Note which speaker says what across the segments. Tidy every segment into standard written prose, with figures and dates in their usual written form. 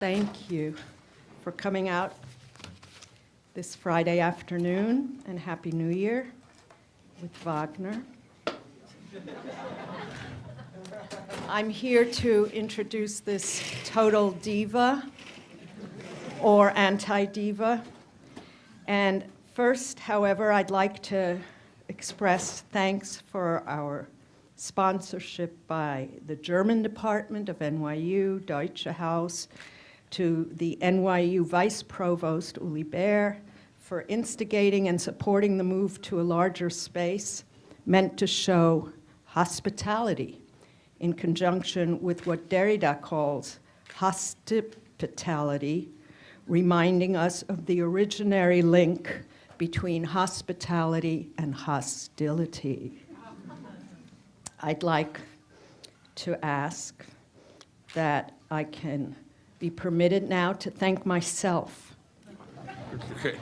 Speaker 1: Thank you for coming out this Friday afternoon, and Happy New Year with Wagner. I'm here to introduce this total diva or anti-diva. And first, however, I'd like to express thanks for our sponsorship by the German department of NYU, Deutsches Haus, to the NYU Vice Provost, Uli Baer, for instigating and supporting the move to a larger space meant to show hospitality in conjunction with what Derrida calls hospitality, reminding us of the originary link between hospitality and hostility. I'd like to ask that I can be permitted now to thank myself.
Speaker 2: Okay.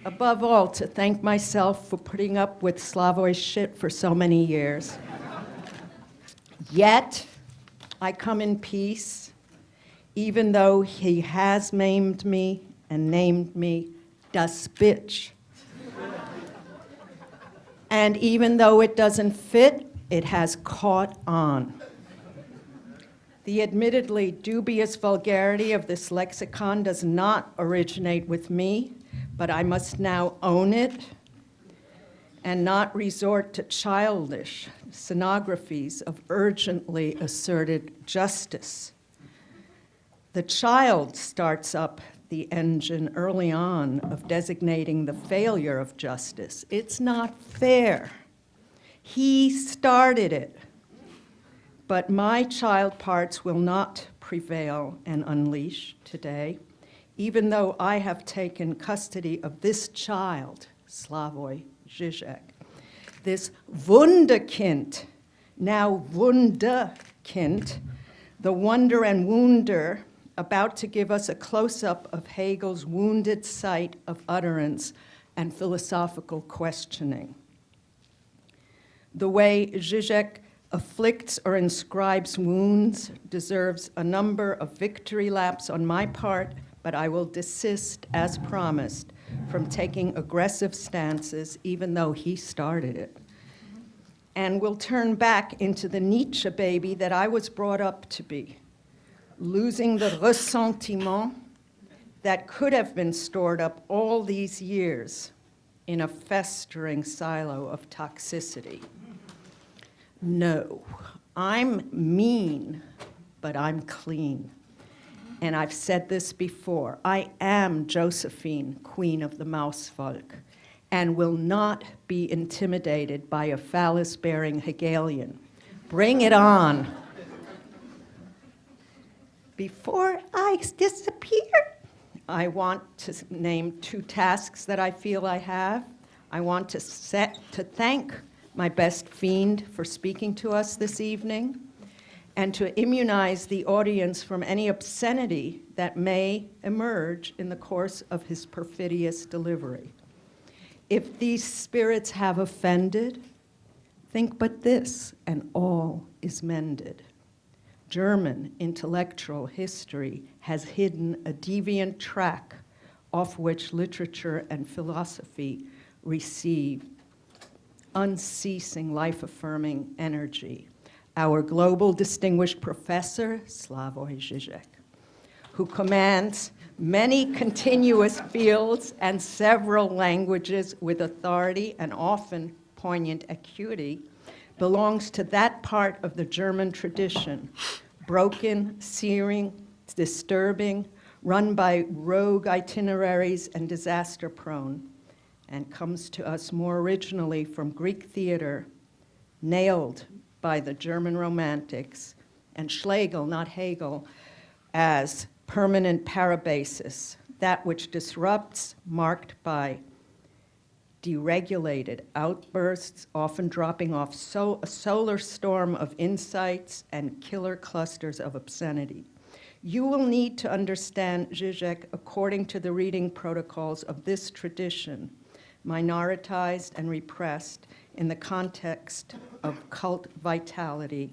Speaker 1: Above all, to thank myself for putting up with Slavoj's shit for so many years. Yet, I come in peace, even though he has maimed me and named me das bitch. And even though it doesn't fit, it has caught on. The admittedly dubious vulgarity of this lexicon does not originate with me, but I must now own it and not resort to childish scenographies of urgently asserted justice. The child starts up the engine early on of designating the failure of justice. It's not fair. He started it. But my child parts will not prevail and unleash today, even though I have taken custody of this child, Slavoj Žižek, this Wunderkind, now Wunderkind, the wonder and wounder, about to give us a close-up of Hegel's wounded site of utterance and philosophical questioning. The way Zizek afflicts or inscribes wounds deserves a number of victory laps on my part, but I will desist, as promised, from taking aggressive stances, even though he started it. And will turn back into the Nietzsche baby that I was brought up to be, losing the ressentiment that could have been stored up all these years in a festering silo of toxicity. No, I'm mean, but I'm clean. And I've said this before, I am Josephine, Queen of the Mausvolk, and will not be intimidated by a phallus-bearing Hegelian. Bring it on. Before I disappear, I want to name two tasks that I feel I have. I want to thank my best fiend for speaking to us this evening, and to immunize the audience from any obscenity that may emerge in the course of his perfidious delivery. If these spirits have offended, think but this, and all is mended. German intellectual history has hidden a deviant track off which literature and philosophy receive unceasing life-affirming energy. Our global distinguished professor, Slavoj Žižek, who commands many continuous fields and several languages with authority and often poignant acuity, belongs to that part of the German tradition, broken, searing, disturbing, run by rogue itineraries and disaster-prone, and comes to us more originally from Greek theater, nailed by the German Romantics, and Schlegel, not Hegel, as permanent parabasis, that which disrupts, marked by deregulated outbursts, often dropping off a solar storm of insights and killer clusters of obscenity. You will need to understand Žižek according to the reading protocols of this tradition, minoritized and repressed in the context of cult vitality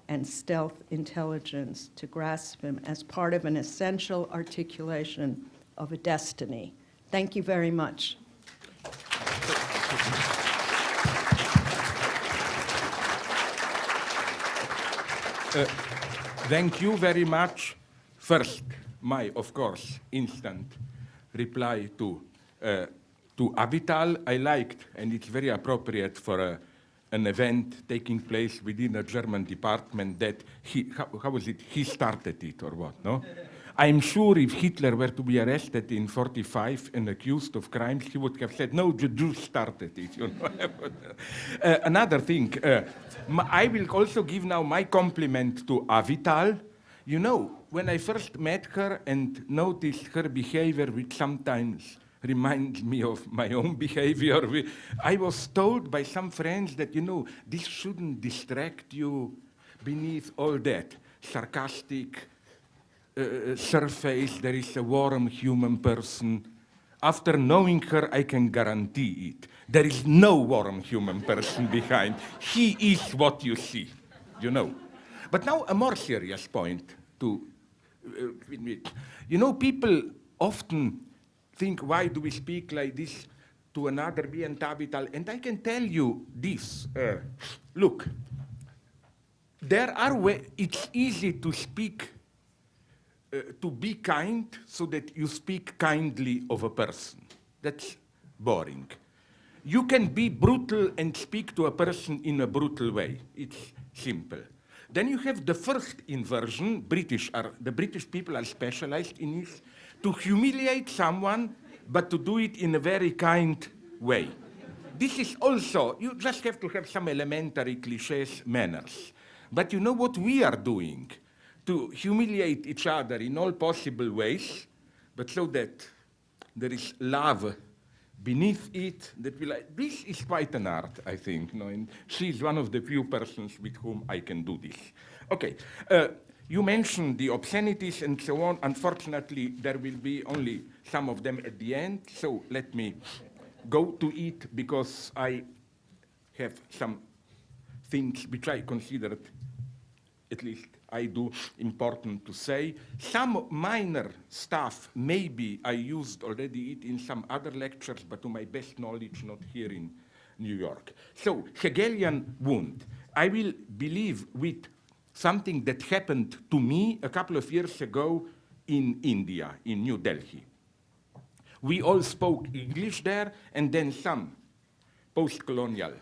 Speaker 1: and stealth intelligence to grasp him as part of an essential articulation of a destiny. Thank you very much.
Speaker 2: Thank you very much. First, my, of course, instant reply to Avital. I liked, and it's very appropriate for an event taking place within a German department that how was it? He started it or what, no? I'm sure if Hitler were to be arrested in 45 and accused of crimes, he would have said, no, the Jews started it. You know? Another thing, I will also give now my compliment to Avital. You know, when I first met her and noticed her behavior, which sometimes reminds me of my own behavior, I was told by some friends that, you know, this shouldn't distract you beneath all that sarcastic surface. There is a warm human person. After knowing her, I can guarantee it. There is no warm human person behind. He is what you see, you know. But now a more serious point to, you know, people often think, why do we speak like this to another me and Avital? And I can tell you this, look, there are ways, it's easy to speak, to be kind so that you speak kindly of a person. That's boring. You can be brutal and speak to a person in a brutal way. It's simple. Then you have the first inversion. The British people are specialized in this, to humiliate someone, but to do it in a very kind way. This is also, you just have to have some elementary cliches, manners. But you know what we are doing? To humiliate each other in all possible ways, but so that there is love beneath it, that we like. This is quite an art, I think. You know, and she's one of the few persons with whom I can do this. Okay, you mentioned the obscenities and so on. Unfortunately, there will be only some of them at the end, so let me go to it, because I have some things which I considered, at least I do, important to say. Some minor stuff, maybe I used already it in some other lectures, but to my best knowledge, not here in New York. So, Hegelian wound. I will believe with something that happened to me a couple of years ago in India, in New Delhi. We all spoke English there, and then some post-colonial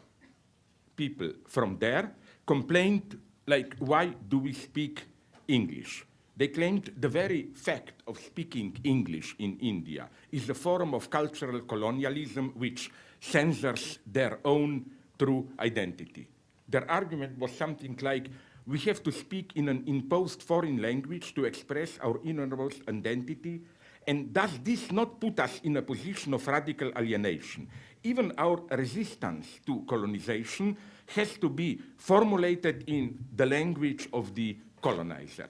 Speaker 2: people from there complained, like, why do we speak English? They claimed the very fact of speaking English in India is a form of cultural colonialism which censors their own true identity. Their argument was something like, we have to speak in an imposed foreign language to express our innermost identity, and does this not put us in a position of radical alienation? Even our resistance to colonization has to be formulated in the language of the colonizer.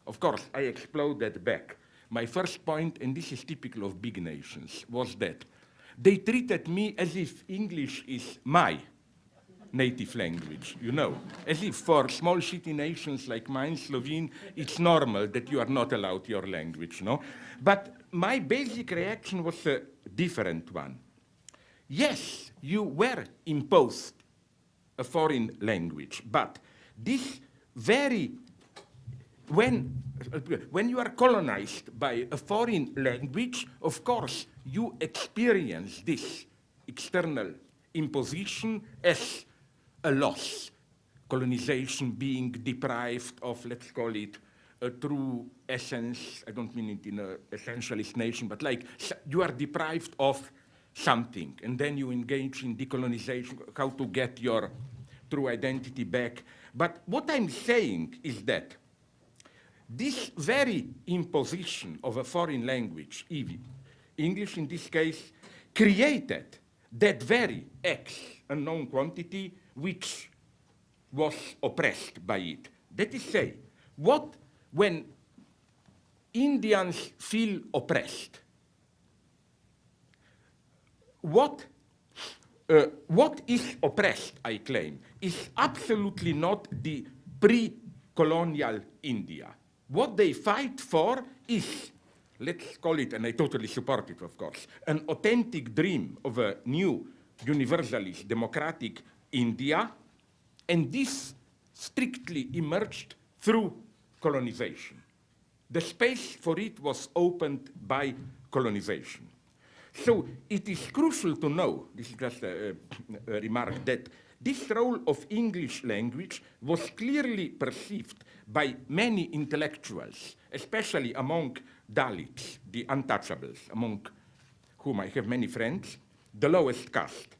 Speaker 2: Of course, I exploded back. My first point, and this is typical of big nations, was that they treated me as if English is my native language, you know. As if for small shitty nations like mine, Slovene, it's normal that you are not allowed your language, no? But my basic reaction was a different one. Yes, you were imposed a foreign language, but this very, when you are colonized by a foreign language, of course, you experience this external imposition as a loss. Colonization being deprived of, let's call it, a true essence. I don't mean it in an essentialist nation, but like you are deprived of something, and then you engage in decolonization, how to get your true identity back. But what I'm saying is that this very imposition of a foreign language, English in this case, created that very X, unknown quantity, which was oppressed by it. That is say, when Indians feel oppressed, what is oppressed, I claim, is absolutely not the colonial India. What they fight for is, let's call it, and I totally support it, of course, an authentic dream of a new universalist democratic India, and this strictly emerged through colonization. The space for it was opened by colonization. So it is crucial to know, this is just a remark, that this role of English language was clearly perceived by many intellectuals, especially among Dalits, the untouchables, among whom I have many friends, the lowest caste.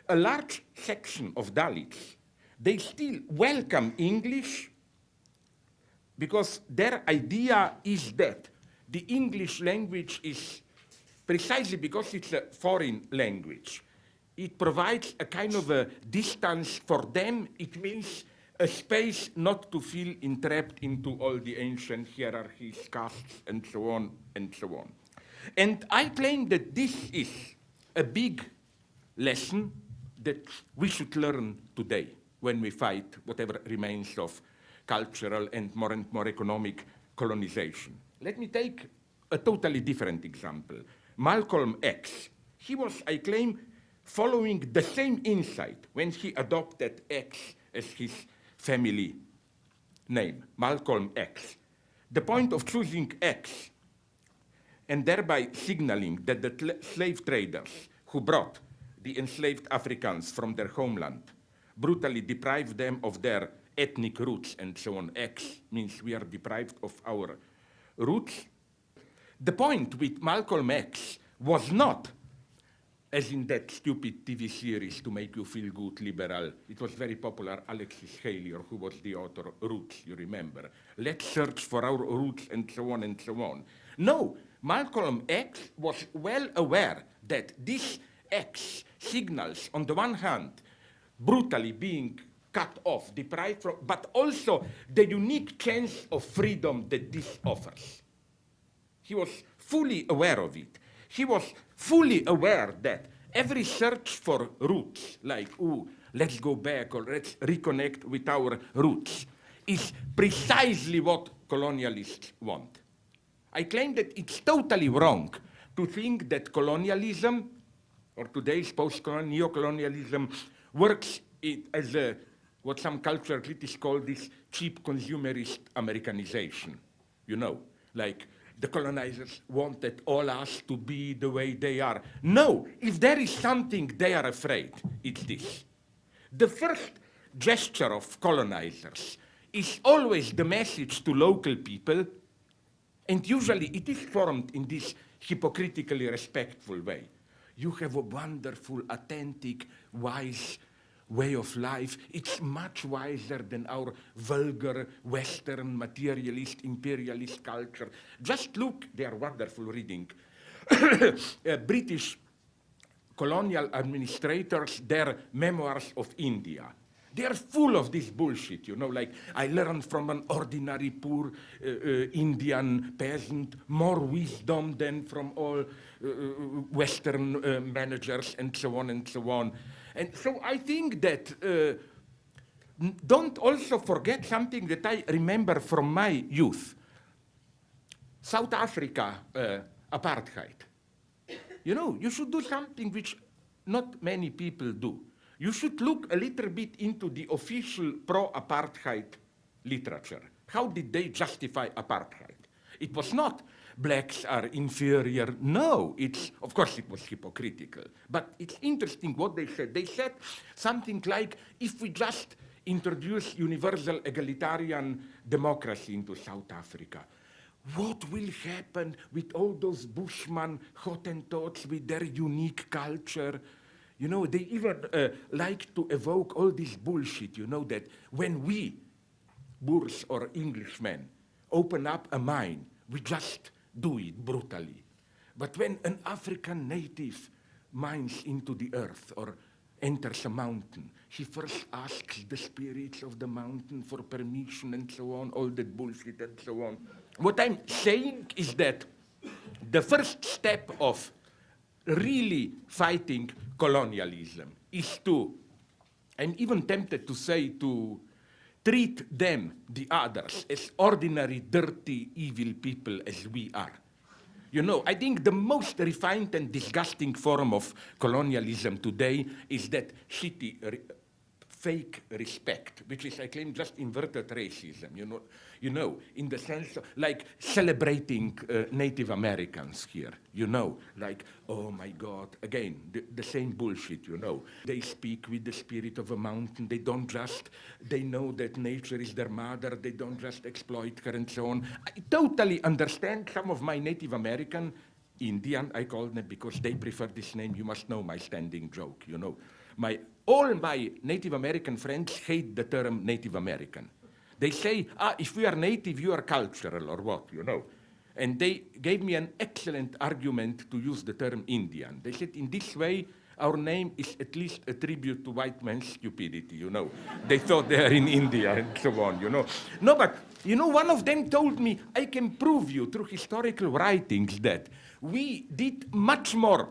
Speaker 2: A large section of Dalits, they still welcome English because their idea is that the English language is precisely because it's a foreign language. It provides a kind of a distance for them. It means a space not to feel entrapped into all the ancient hierarchies, castes, and so on and so on. And I claim that this is a big lesson that we should learn today when we fight whatever remains of cultural and more economic colonization. Let me take a totally different example. Malcolm X. He was, I claim, following the same insight when he adopted X as his family name, Malcolm X. The point of choosing X and thereby signaling that the slave traders who brought the enslaved Africans from their homeland brutally deprived them of their ethnic roots and so on. X means we are deprived of our roots. The point with Malcolm X was not, as in that stupid TV series to make you feel good, liberal. It was very popular, Alexis Haley, or who was the author, Roots, you remember. Let's search for our roots and so on and so on. No, Malcolm X was well aware that this X signals, on the one hand, brutally being cut off, deprived from, but also the unique chance of freedom that this offers. He was fully aware of it. He was fully aware that every search for roots, like, ooh, let's go back or let's reconnect with our roots, is precisely what colonialists want. I claim that it's totally wrong to think that colonialism, or today's post-colonial neocolonialism, works as a, what some cultural critics call this cheap consumerist Americanization. You know, like the colonizers wanted all us to be the way they are. No, if there is something they are afraid, it's this. The first gesture of colonizers is always the message to local people, and usually it is formed in this hypocritically respectful way. You have a wonderful, authentic, wise way of life. It's much wiser than our vulgar, Western, materialist, imperialist culture. Just look, they are wonderful reading. British colonial administrators, their memoirs of India. They are full of this bullshit, you know, like I learned from an ordinary poor Indian peasant more wisdom than from all Western managers and so on and so on. And so I think that don't also forget something that I remember from my youth. South Africa apartheid. You know, you should do something which not many people do. You should look a little bit into the official pro-apartheid literature. How did they justify apartheid? It was not blacks are inferior. No, of course it was hypocritical. But it's interesting what they said. They said something like, if we just introduce universal egalitarian democracy into South Africa, what will happen with all those Bushmen Hottentots with their unique culture? You know, they even like to evoke all this bullshit, you know, that when we, Boers or Englishmen, open up a mine, we just do it brutally. But when an African native mines into the earth or enters a mountain, he first asks the spirits of the mountain for permission and so on, all that bullshit and so on. What I'm saying is that the first step of really fighting colonialism is to, I'm even tempted to say, to treat them, the others, as ordinary, dirty, evil people as we are. You know, I think the most refined and disgusting form of colonialism today is that shitty, fake respect, which is, I claim, just inverted racism, you know, in the sense of, like, celebrating Native Americans here, you know, like, oh my God, again, the same bullshit, you know. They speak with the spirit of a mountain, they know that nature is their mother, they don't just exploit her and so on. I totally understand some of my Native American, Indian, I call them because they prefer this name, you must know my standing joke, you know. All my Native American friends hate the term Native American. They say, if we are native, you are cultural, or what, you know. And they gave me an excellent argument to use the term Indian. They said, in this way, our name is at least a tribute to white man's stupidity, you know. They thought they are in India and so on, you know. No, but, you know, one of them told me, I can prove you through historical writings that we did much more,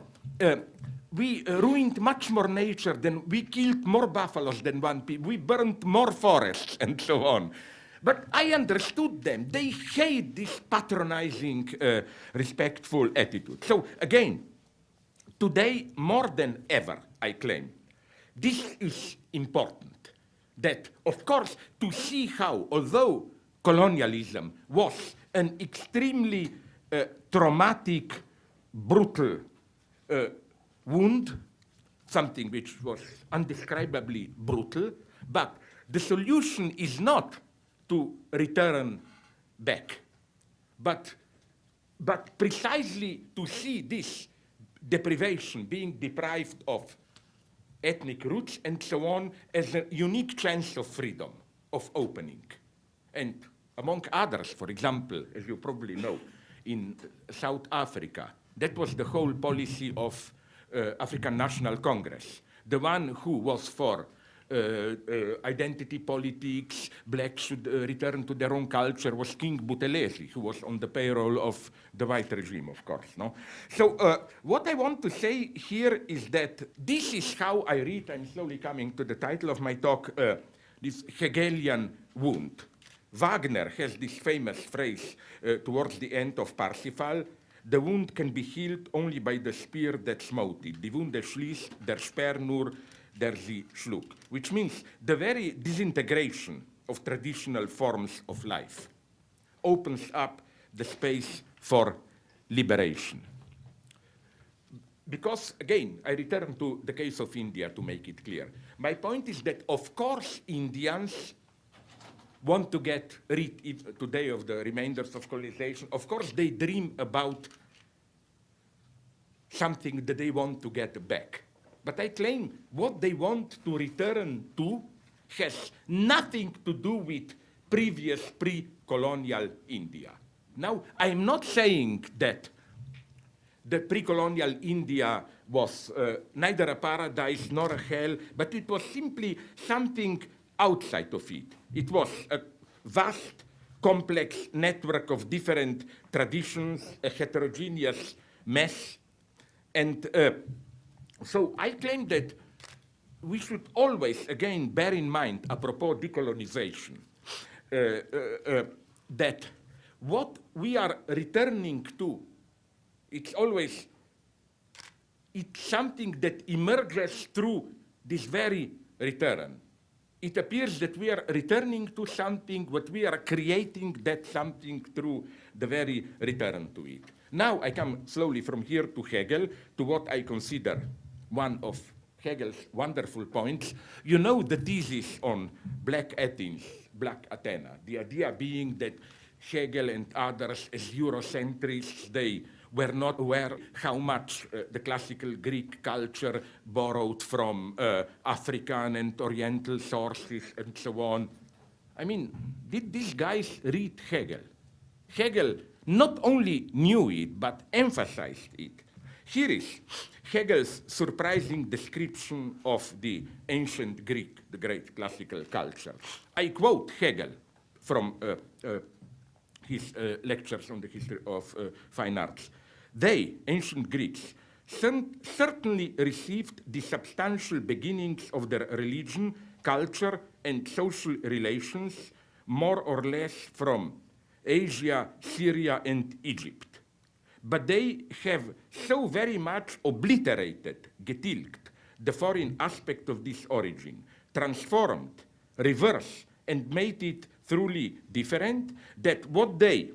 Speaker 2: we ruined much more nature than, we killed more buffaloes than one people, we burned more forests and so on. But I understood them. They hate this patronizing, respectful attitude. So again, today more than ever, I claim, this is important. That, of course, to see how, although colonialism was an extremely traumatic, brutal wound, something which was undescribably brutal, but the solution is not to return back, but precisely to see this deprivation, being deprived of ethnic roots and so on, as a unique chance of freedom, of opening. And among others, for example, as you probably know, in South Africa, that was the whole policy of African National Congress. The one who was for identity politics, blacks should return to their own culture, was King Buthelezi, who was on the payroll of the white regime, of course. No? So what I want to say here is that this is how I read, I'm slowly coming to the title of my talk, this Hegelian wound. Wagner has this famous phrase towards the end of Parsifal: the wound can be healed only by the spear that smote it. Die Wunde schließt der Speer nur, der sie schlug. Which means the very disintegration of traditional forms of life opens up the space for liberation. Because, again, I return to the case of India to make it clear. My point is that, of course, Indians want to get rid today of the remainders of colonization. Of course, they dream about something that they want to get back. But I claim what they want to return to has nothing to do with previous pre-colonial India. Now, I'm not saying that the pre-colonial India was neither a paradise nor a hell, but it was simply something outside of it. It was a vast, complex network of different traditions, a heterogeneous mess. And so I claim that we should always, again, bear in mind, apropos decolonization, that what we are returning to, it's something that emerges through this very return. It appears that we are returning to something, but we are creating that something through the very return to it. Now I come slowly from here to Hegel, to what I consider one of Hegel's wonderful points. You know the thesis on Black Athens, Black Athena, the idea being that Hegel and others, as Eurocentrists, they were not aware how much the classical Greek culture borrowed from African and Oriental sources and so on. I mean, did these guys read Hegel? Hegel not only knew it, but emphasized it. Here is Hegel's surprising description of the ancient Greek, the great classical culture. I quote Hegel from his lectures on the history of fine arts. They, ancient Greeks, certainly received the substantial beginnings of their religion culture and social relations, more or less from Asia, Syria, and Egypt. But they have so very much obliterated, getilgt, the foreign aspect of this origin, transformed, reversed, and made it truly different, that what they,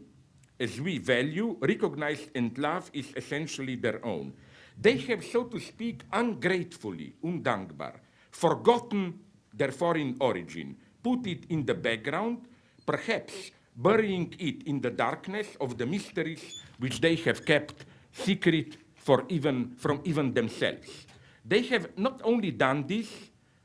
Speaker 2: as we value, recognize, and love is essentially their own. They have, so to speak, ungratefully, undankbar, forgotten their foreign origin, put it in the background, perhaps burying it in the darkness of the mysteries which they have kept secret from even themselves. They have not only done this,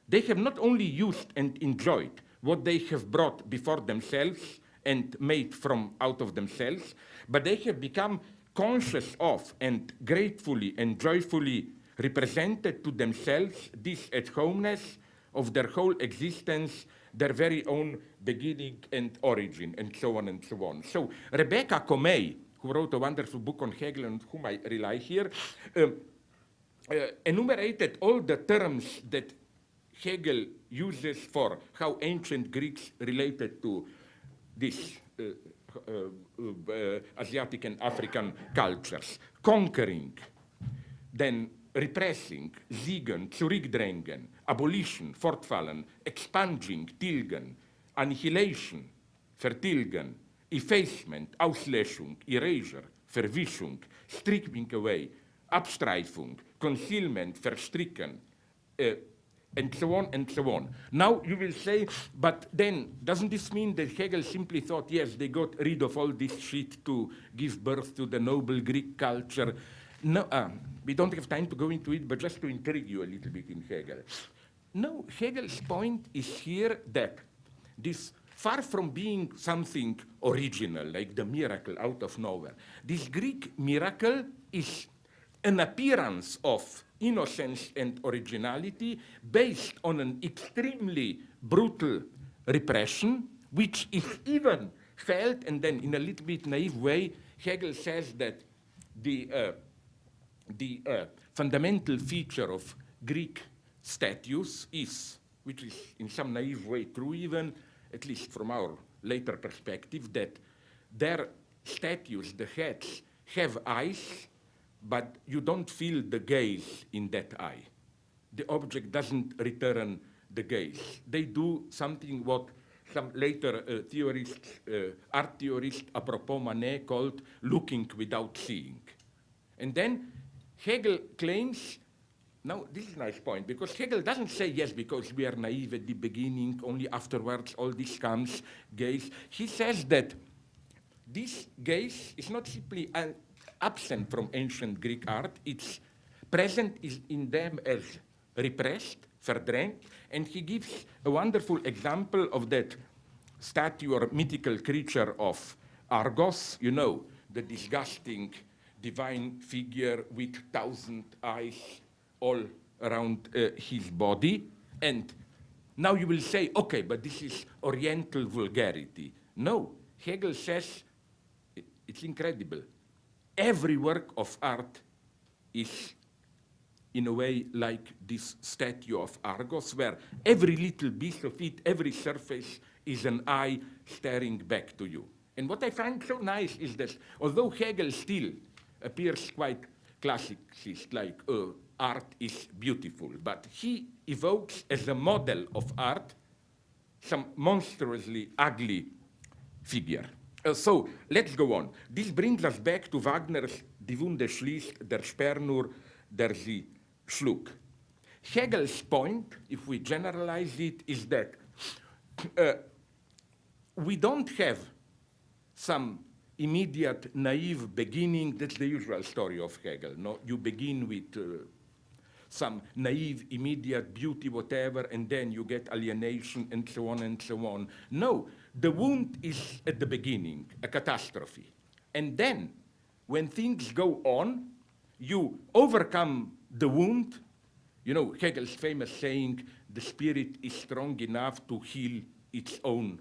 Speaker 2: they have not only used and enjoyed what they have brought before themselves and made from out of themselves, but they have become conscious of and gratefully and joyfully represented to themselves this at-homeness of their whole existence, their very own beginning and origin, and so on and so on. So Rebecca Comey, who wrote a wonderful book on Hegel and whom I rely here, enumerated all the terms that Hegel uses for how ancient Greeks related to this Asiatic and African cultures. Conquering, then repressing, siegen, zurückdrängen, abolition, fortfallen, expunging, tilgen, annihilation, vertilgen, effacement, Auslöschung, erasure, Verwischung, stripping away, Abstreifung, concealment, verstricken, and so on and so on. Now you will say, but then doesn't this mean that Hegel simply thought, yes, they got rid of all this shit to give birth to the noble Greek culture? No, we don't have time to go into it, but just to intrigue you a little bit in Hegel. No, Hegel's point is here that this, far from being something original, like the miracle out of nowhere, this Greek miracle is an appearance of innocence and originality based on an extremely brutal repression, which is even felt, and then in a little bit naive way, Hegel says that the fundamental feature of Greek statues is, which is in some naive way true even, at least from our later perspective, that their statues, the heads, have eyes, but you don't feel the gaze in that eye. The object doesn't return the gaze. They do something what some later theorists, art theorists, apropos Manet, called looking without seeing. And then Hegel claims, now this is a nice point, because Hegel doesn't say, yes, because we are naive at the beginning, only afterwards all this comes, gaze. He says that this gaze is not simply absent from ancient Greek art, it's present in them as repressed, verdrängt, and he gives a wonderful example of that statue or mythical creature of Argos, you know, the disgusting divine figure with 1,000 eyes all around his body. And now you will say, okay, but this is Oriental vulgarity. No, Hegel says, it's incredible. Every work of art is, in a way, like this statue of Argos, where every little piece of it, every surface is an eye staring back to you. And what I find so nice is that although Hegel still appears quite classicist, like art is beautiful, but he evokes as a model of art some monstrously ugly figure. So let's go on. This brings us back to Wagner's Die Wunde schließt, der Speer nur, der sie schlug. Hegel's point, if we generalize it, is that we don't have some immediate naive beginning. That's the usual story of Hegel. No? You begin with some naive, immediate beauty, whatever, and then you get alienation and so on and so on. No, the wound is at the beginning, a catastrophe. And then, when things go on, you overcome the wound. You know, Hegel's famous saying, the spirit is strong enough to heal its own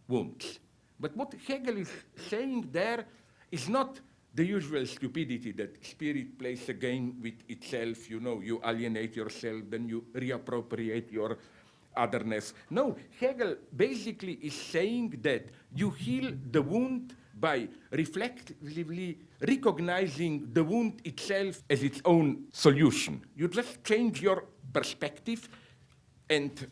Speaker 2: wounds. But what Hegel is saying there is not the usual stupidity that spirit plays a game with itself. You know, you alienate yourself, then you reappropriate your otherness. No, Hegel basically is saying that you heal the wound by reflexively recognizing the wound itself as its own solution. You just change your perspective and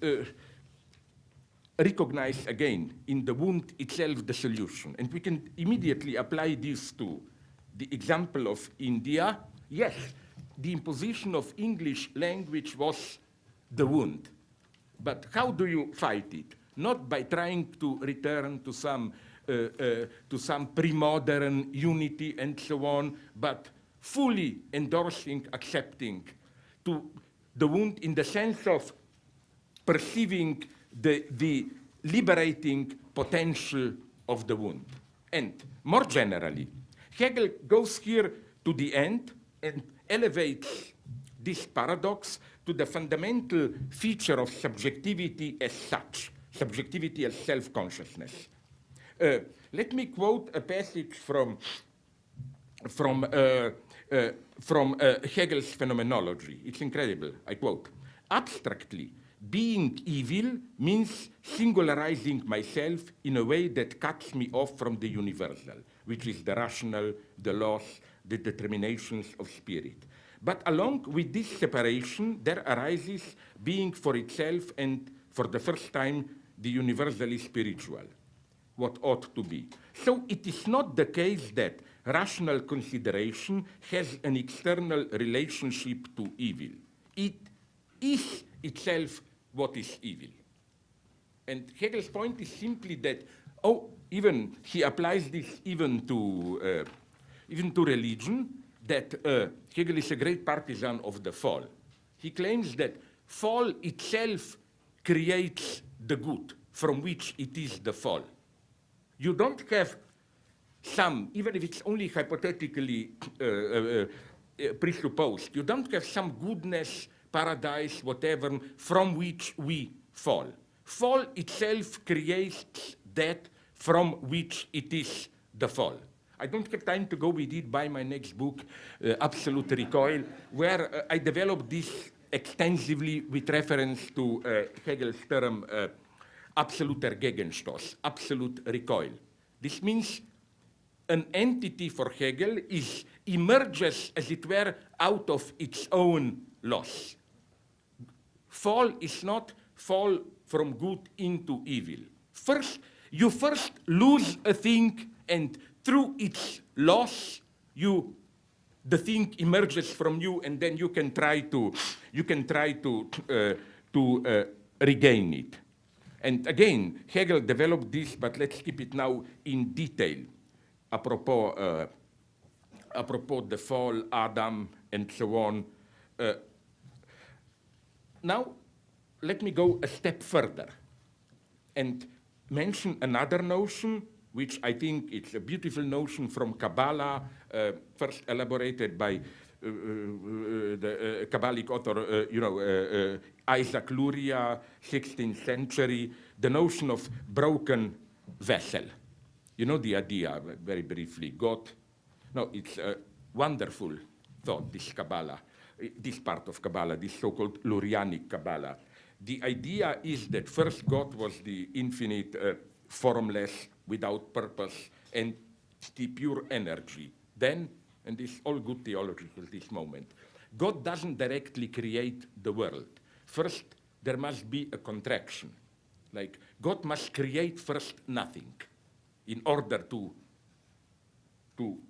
Speaker 2: recognize again in the wound itself the solution. And we can immediately apply this to the example of India. Yes, the imposition of English language was the wound. But how do you fight it? Not by trying to return to some pre-modern unity and so on, but fully endorsing, accepting to the wound in the sense of perceiving the liberating potential of the wound. And more generally, Hegel goes here to the end and elevates this paradox to the fundamental feature of subjectivity as such, subjectivity as self-consciousness. Let me quote a passage from Hegel's phenomenology. It's incredible. I quote, "Abstractly, being evil means singularizing myself in a way that cuts me off from the universal, which is the rational, the laws, the determinations of spirit. But along with this separation, there arises being for itself and for the first time the universally spiritual, what ought to be. So it is not the case that rational consideration has an external relationship to evil. It is itself what is evil." And Hegel's point is simply that, even he applies this even to religion, that Hegel is a great partisan of the fall. He claims that fall itself creates the good from which it is the fall. You don't have some, even if it's only hypothetically presupposed, you don't have some goodness, paradise, whatever, from which we fall. Fall itself creates that from which it is the fall. I don't have time to go with it. Buy my next book, Absolute Recoil, where I developed this extensively with reference to Hegel's term absoluter Gegenstoß, absolute recoil. This means an entity for Hegel emerges, as it were, out of its own loss. Fall is not fall from good into evil. You first lose a thing, and through its loss, the thing emerges from you, and then you can try to regain it. And again, Hegel developed this, but let's keep it now in detail. Apropos the fall, Adam, and so on. Now, let me go a step further and mention another notion, which I think it's a beautiful notion from Kabbalah, first elaborated by the Kabbalic author, Isaac Luria, 16th century, the notion of broken vessel. You know the idea, very briefly, God. No, it's a wonderful thought, this Kabbalah, this part of Kabbalah, this so-called Lurianic Kabbalah. The idea is that first God was the infinite, formless, without purpose, and the pure energy. Then, and this is all good theology till this moment, God doesn't directly create the world. First, there must be a contraction. Like, God must create first nothing in order to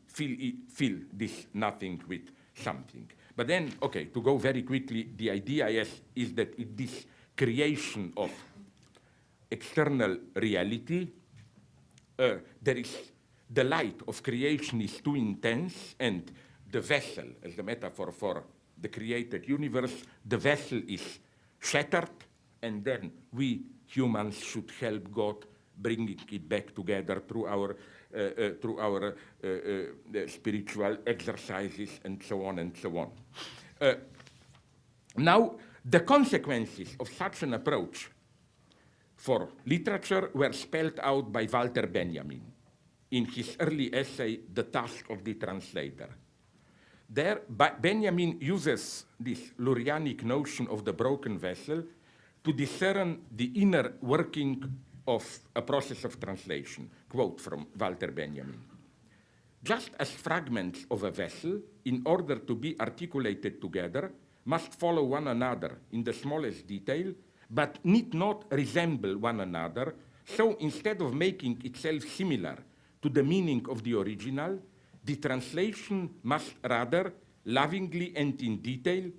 Speaker 2: fill this nothing with something. But then, okay, to go very quickly, the idea is that in this creation of external reality, there is the light of creation is too intense, and the vessel, as the metaphor for the created universe, the vessel is shattered, and then we humans should help God bringing it back together through our spiritual exercises and so on and so on. Now, the consequences of such an approach for literature were spelled out by Walter Benjamin in his early essay, The Task of the Translator. There, Benjamin uses this Lurianic notion of the broken vessel to discern the inner working of a process of translation. Quote from Walter Benjamin. Just as fragments of a vessel, in order to be articulated together, must follow one another in the smallest detail, but need not resemble one another, so instead of making itself similar to the meaning of the original, the translation must rather, lovingly and in detail,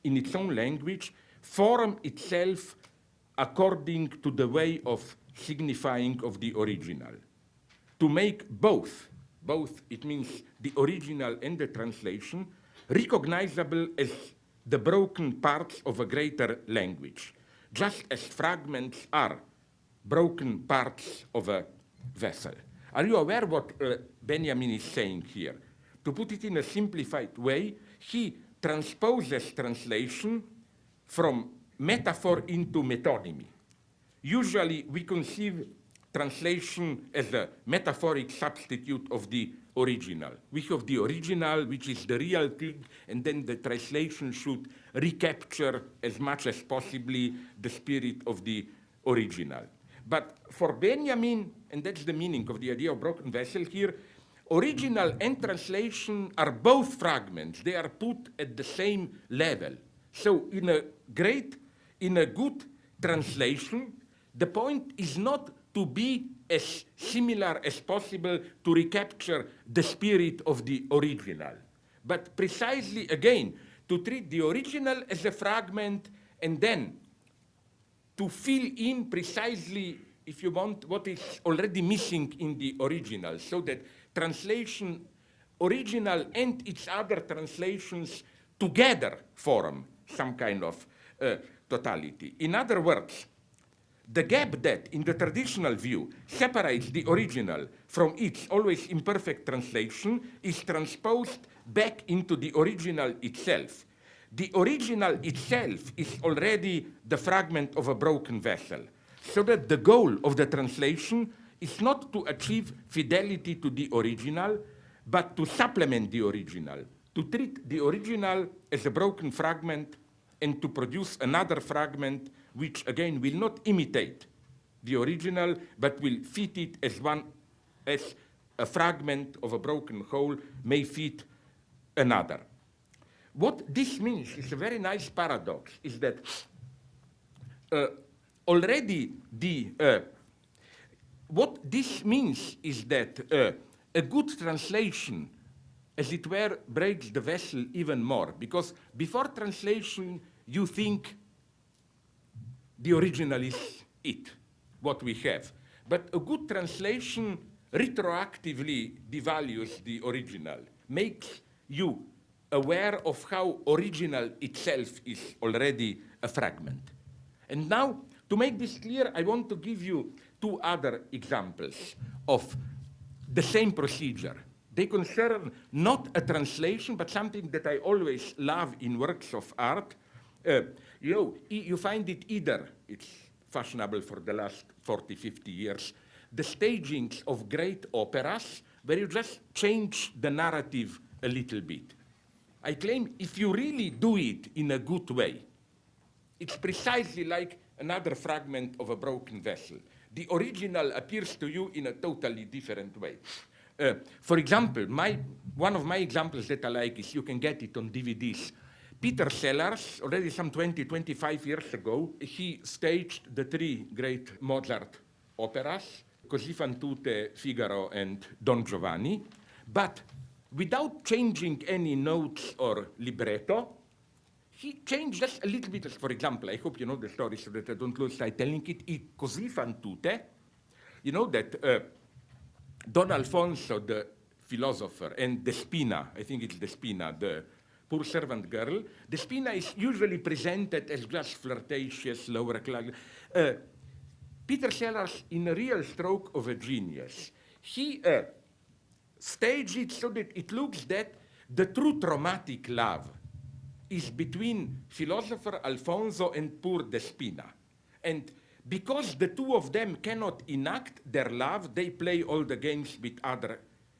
Speaker 2: in its own language, form itself according to the way of signifying of the original. To make both, it means the original and the translation, recognizable as the broken parts of a greater language, just as fragments are broken parts of a vessel. Are you aware what Benjamin is saying here? To put it in a simplified way, he transposes translation from metaphor into metonymy. Usually we conceive translation as a metaphoric substitute of the original. We have the original, which is the real thing, and then the translation should recapture as much as possibly the spirit of the original. But for Benjamin, and that's the meaning of the idea of broken vessel here, original and translation are both fragments. They are put at the same level. So in a good translation, the point is not to be as similar as possible to recapture the spirit of the original, but precisely, again, to treat the original as a fragment and then to fill in precisely, if you want, what is already missing in the original, so that translation, original and its other translations together form some kind of totality. In other words, the gap that, in the traditional view, separates the original from its always imperfect translation is transposed back into the original itself. The original itself is already the fragment of a broken vessel, so that the goal of the translation is not to achieve fidelity to the original, but to supplement the original, to treat the original as a broken fragment and to produce another fragment which, again, will not imitate the original, but will fit it as a fragment of a broken whole may fit another. What this means is a very nice paradox, is that what this means is that a good translation, as it were, breaks the vessel even more, because before translation, you think the original is it, what we have. But a good translation retroactively devalues the original, makes you aware of how original itself is already a fragment. And now, to make this clear, I want to give you two other examples of the same procedure. They concern not a translation, but something that I always love in works of art. You find it either, it's fashionable for the last 40, 50 years, the stagings of great operas where you just change the narrative a little bit. I claim if you really do it in a good way, it's precisely like another fragment of a broken vessel. The original appears to you in a totally different way. For example, one of my examples that I like is, you can get it on DVDs. Peter Sellers, already some 20, 25 years ago, he staged the three great Mozart operas, Così fan tutte, Figaro, and Don Giovanni, but without changing any notes or libretto. He changed just a little bit. For example, I hope you know the story so that I don't lose time telling it. Così fan tutte, you know that Don Alfonso, the philosopher, and Despina, I think it's Despina, the poor servant girl, Despina is usually presented as just flirtatious, lower class. Peter Sellers, in a real stroke of a genius, he staged it so that it looks that the true traumatic love is between philosopher Alfonso and poor Despina. And because the two of them cannot enact their love, they play all the games with other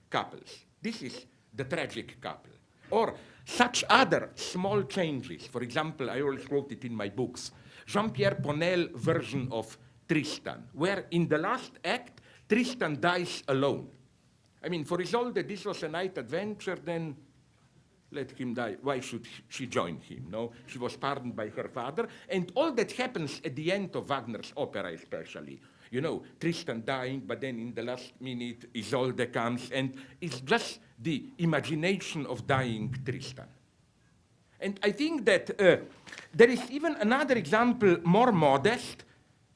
Speaker 2: couples. This is the tragic couple. Or such other small changes. For example, I always quote it in my books. Jean-Pierre Ponel version of Tristan, where in the last act, Tristan dies alone. I mean, for Isolde, this was a night adventure, then let him die. Why should she join him? No, she was pardoned by her father, and all that happens at the end of Wagner's opera especially. You know, Tristan dying, but then in the last minute, Isolde comes, and it's just the imagination of dying Tristan. And I think that there is even another example, more modest.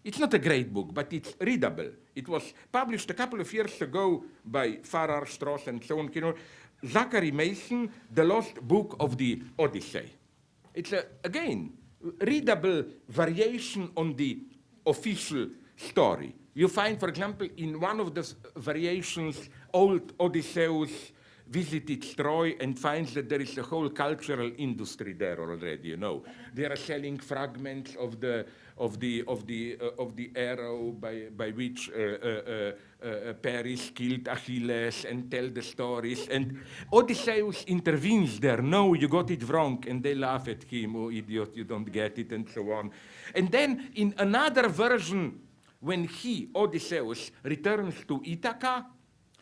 Speaker 2: It's not a great book, but it's readable. It was published a couple of years ago by Farrar, Strauss, and so on. You know, Zachary Mason, The Lost Book of the Odyssey. It's, again, readable variation on the official story. You find, for example, in one of the variations, old Odysseus visited Troy and finds that there is a whole cultural industry there already. You know, they are selling fragments of the arrow by which Paris killed Achilles, and tell the stories. And Odysseus intervenes there. No, you got it wrong, and they laugh at him. Oh, idiot, you don't get it, and so on. And then in another version, when Odysseus, returns to Ithaca,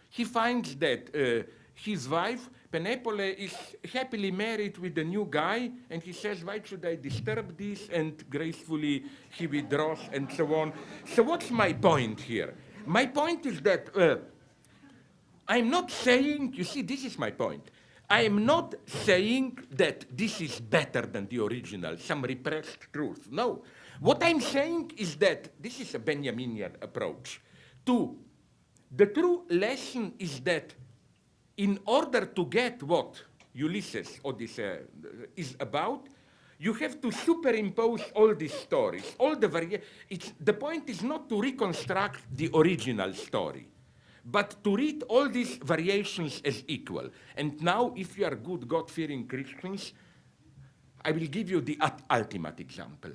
Speaker 2: he finds that his wife, Penelope, is happily married with a new guy, and he says, why should I disturb this? And gracefully he withdraws, and so on. So what's my point here? My point is that I'm not saying, you see, this is my point. I am not saying that this is better than the original, some repressed truth. No. What I'm saying is that this is a Benjaminian approach. The true lesson is that in order to get what Ulysses Odyssey is about, you have to superimpose all these stories, all the the point is not to reconstruct the original story, but to read all these variations as equal. And now, if you are good God-fearing Christians, I will give you the ultimate example.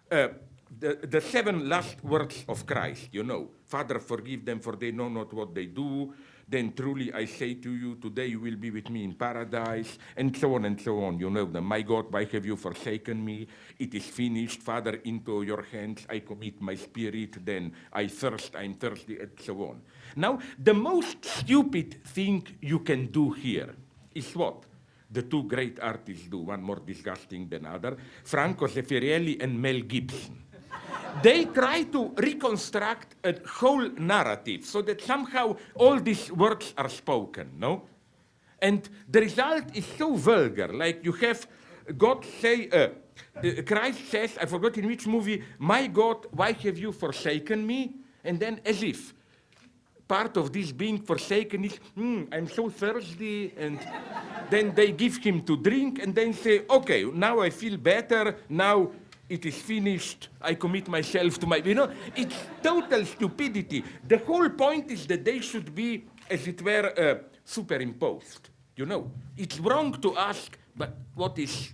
Speaker 2: The 7 last words of Christ, you know, Father, forgive them, for they know not what they do. Then truly I say to you, today you will be with me in paradise, and so on and so on. You know them. My God, why have you forsaken me? It is finished. Father, into your hands I commit my spirit. Then I'm thirsty, and so on. Now, the most stupid thing you can do here is what the 2 great artists do, one more disgusting than other, Franco Zeffirelli and Mel Gibson. They try to reconstruct a whole narrative so that somehow all these words are spoken, no? And the result is so vulgar. Like you have God say, Christ says, I forgot in which movie, my God, why have you forsaken me? And then as if part of this being forsaken is, I'm so thirsty, and then they give him to drink and then say, okay, now I feel better, now it is finished, I commit myself to my, you know, it's total stupidity. The whole point is that they should be, as it were, superimposed, you know. It's wrong to ask, but what is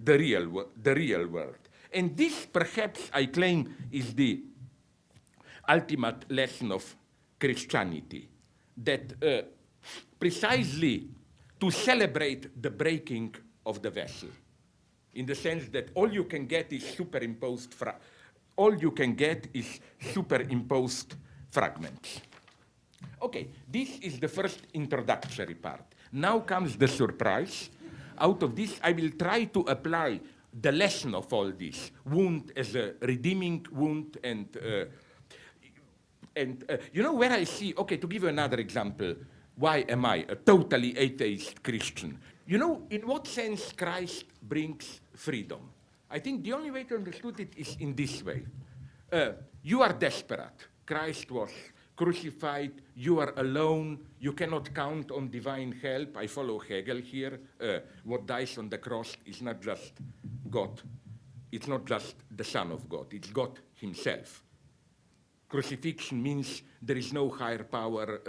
Speaker 2: the real world? And this, perhaps, I claim, is the ultimate lesson of Christianity, that precisely to celebrate the breaking of the vessel, in the sense that all you can get is superimposed fragments. Okay, this is the first introductory part. Now comes the surprise. Out of this, I will try to apply the lesson of all this, wound as a redeeming wound, and you know where I see, okay, to give you another example, why am I a totally atheist Christian? You know, in what sense Christ brings freedom? I think the only way to understand it is in this way. You are desperate. Christ was crucified. You are alone. You cannot count on divine help. I follow Hegel here. What dies on the cross is not just God. It's not just the Son of God. It's God himself. Crucifixion means there is no higher power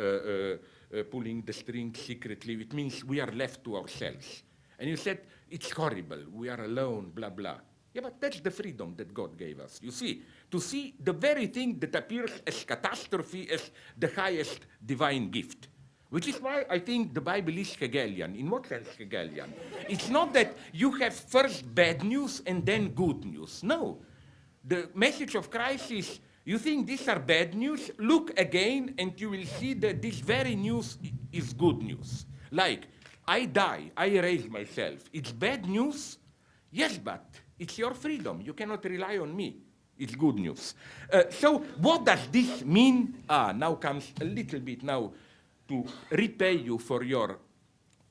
Speaker 2: pulling the strings secretly. It means we are left to ourselves. And you said, it's horrible, we are alone, blah, blah. Yeah, but that's the freedom that God gave us. You see, to see the very thing that appears as catastrophe as the highest divine gift. Which is why I think the Bible is Hegelian. In what sense Hegelian? It's not that you have first bad news and then good news. No. The message of Christ is, you think these are bad news? Look again and you will see that this very news is good news. Like, I die, I erase myself. It's bad news? Yes, but it's your freedom. You cannot rely on me. It's good news. So what does this mean? Now comes a little bit now to repay you for your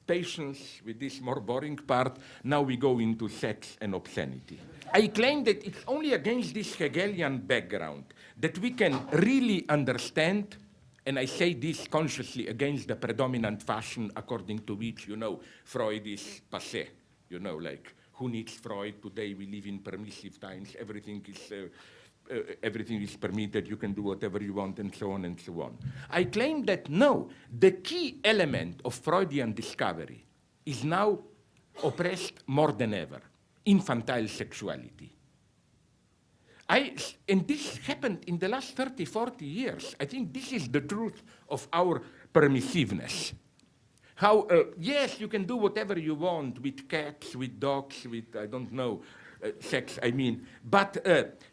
Speaker 2: patience with this more boring part. Now we go into sex and obscenity. I claim that it's only against this Hegelian background that we can really understand, and I say this consciously against the predominant fashion according to which, Freud is passé. Like, who needs Freud? Today we live in permissive times. Everything is permitted. You can do whatever you want, and so on and so on. I claim that no, the key element of Freudian discovery is now oppressed more than ever: infantile sexuality. And this happened in the last 30, 40 years. I think this is the truth of our permissiveness. How, yes, you can do whatever you want with cats, with dogs, with, I don't know, sex, I mean, but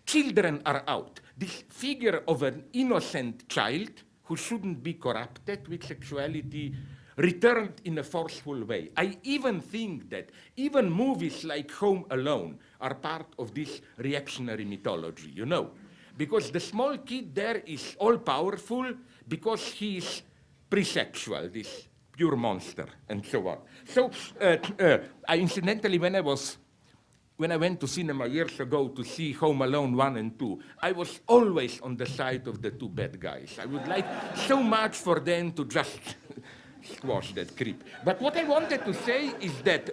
Speaker 2: children are out. This figure of an innocent child who shouldn't be corrupted with sexuality returned in a forceful way. I even think that even movies like Home Alone are part of this reactionary mythology, because the small kid there is all-powerful because he is pre-sexual, this pure monster, and so on. So, incidentally, when I went to cinema years ago to see Home Alone 1 and 2, I was always on the side of the two bad guys. I would like so much for them to just squash that creep. But what I wanted to say is that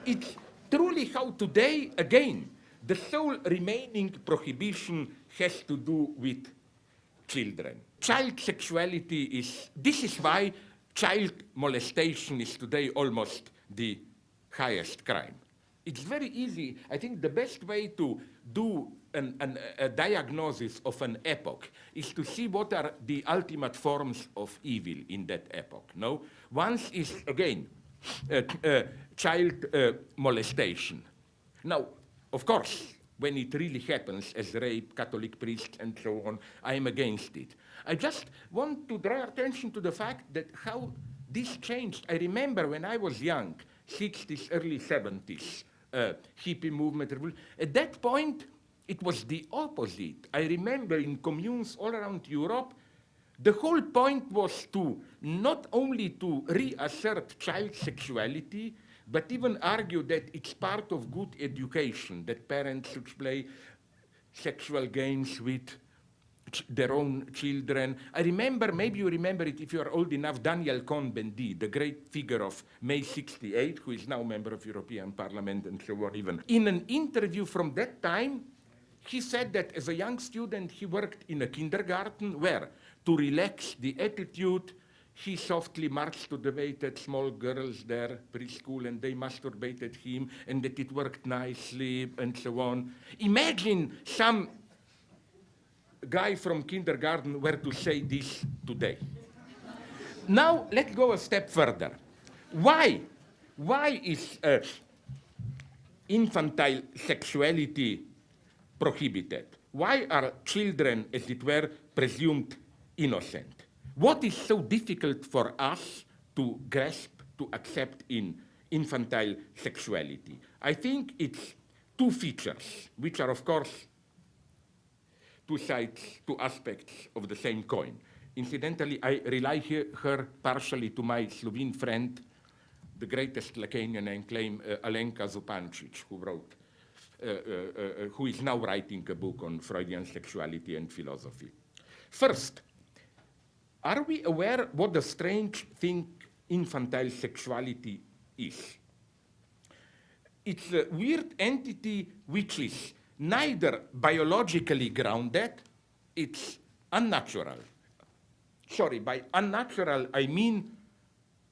Speaker 2: it's truly how today, again, the sole remaining prohibition has to do with children. Child sexuality this is why child molestation is today almost the highest crime. It's very easy. I think the best way to do a diagnosis of an epoch is to see what are the ultimate forms of evil in that epoch. No? One is, again, child molestation. Now, of course, when it really happens as rape, Catholic priests, and so on, I am against it. I just want to draw attention to the fact that how this changed. I remember when I was young, 60s, early 70s, hippie movement. At that point, it was the opposite. I remember in communes all around Europe, the whole point was to not only to reassert child sexuality, but even argue that it's part of good education, that parents should play sexual games with their own children. I remember, maybe you remember it if you are old enough, Daniel Cohn-Bendit, the great figure of May 68, who is now a member of European Parliament and so on even. In an interview from that time, he said that as a young student, he worked in a kindergarten where, to relax the attitude, he softly marched to the way that small girls there, preschool, and they masturbated him, and that it worked nicely, and so on. Imagine some guy from kindergarten were to say this today. Now, let's go a step further. Why is infantile sexuality prohibited? Why are children, as it were, presumed innocent? What is so difficult for us to grasp, to accept in infantile sexuality? I think it's two features, which are, of course, two sides, two aspects of the same coin. Incidentally, I rely here partially to my Slovene friend, the greatest Lacanian I claim, Alenka Zupancic, who is now writing a book on Freudian sexuality and philosophy. First, are we aware what the strange thing infantile sexuality is? It's a weird entity which is neither biologically grounded, it's unnatural. Sorry, by unnatural, I mean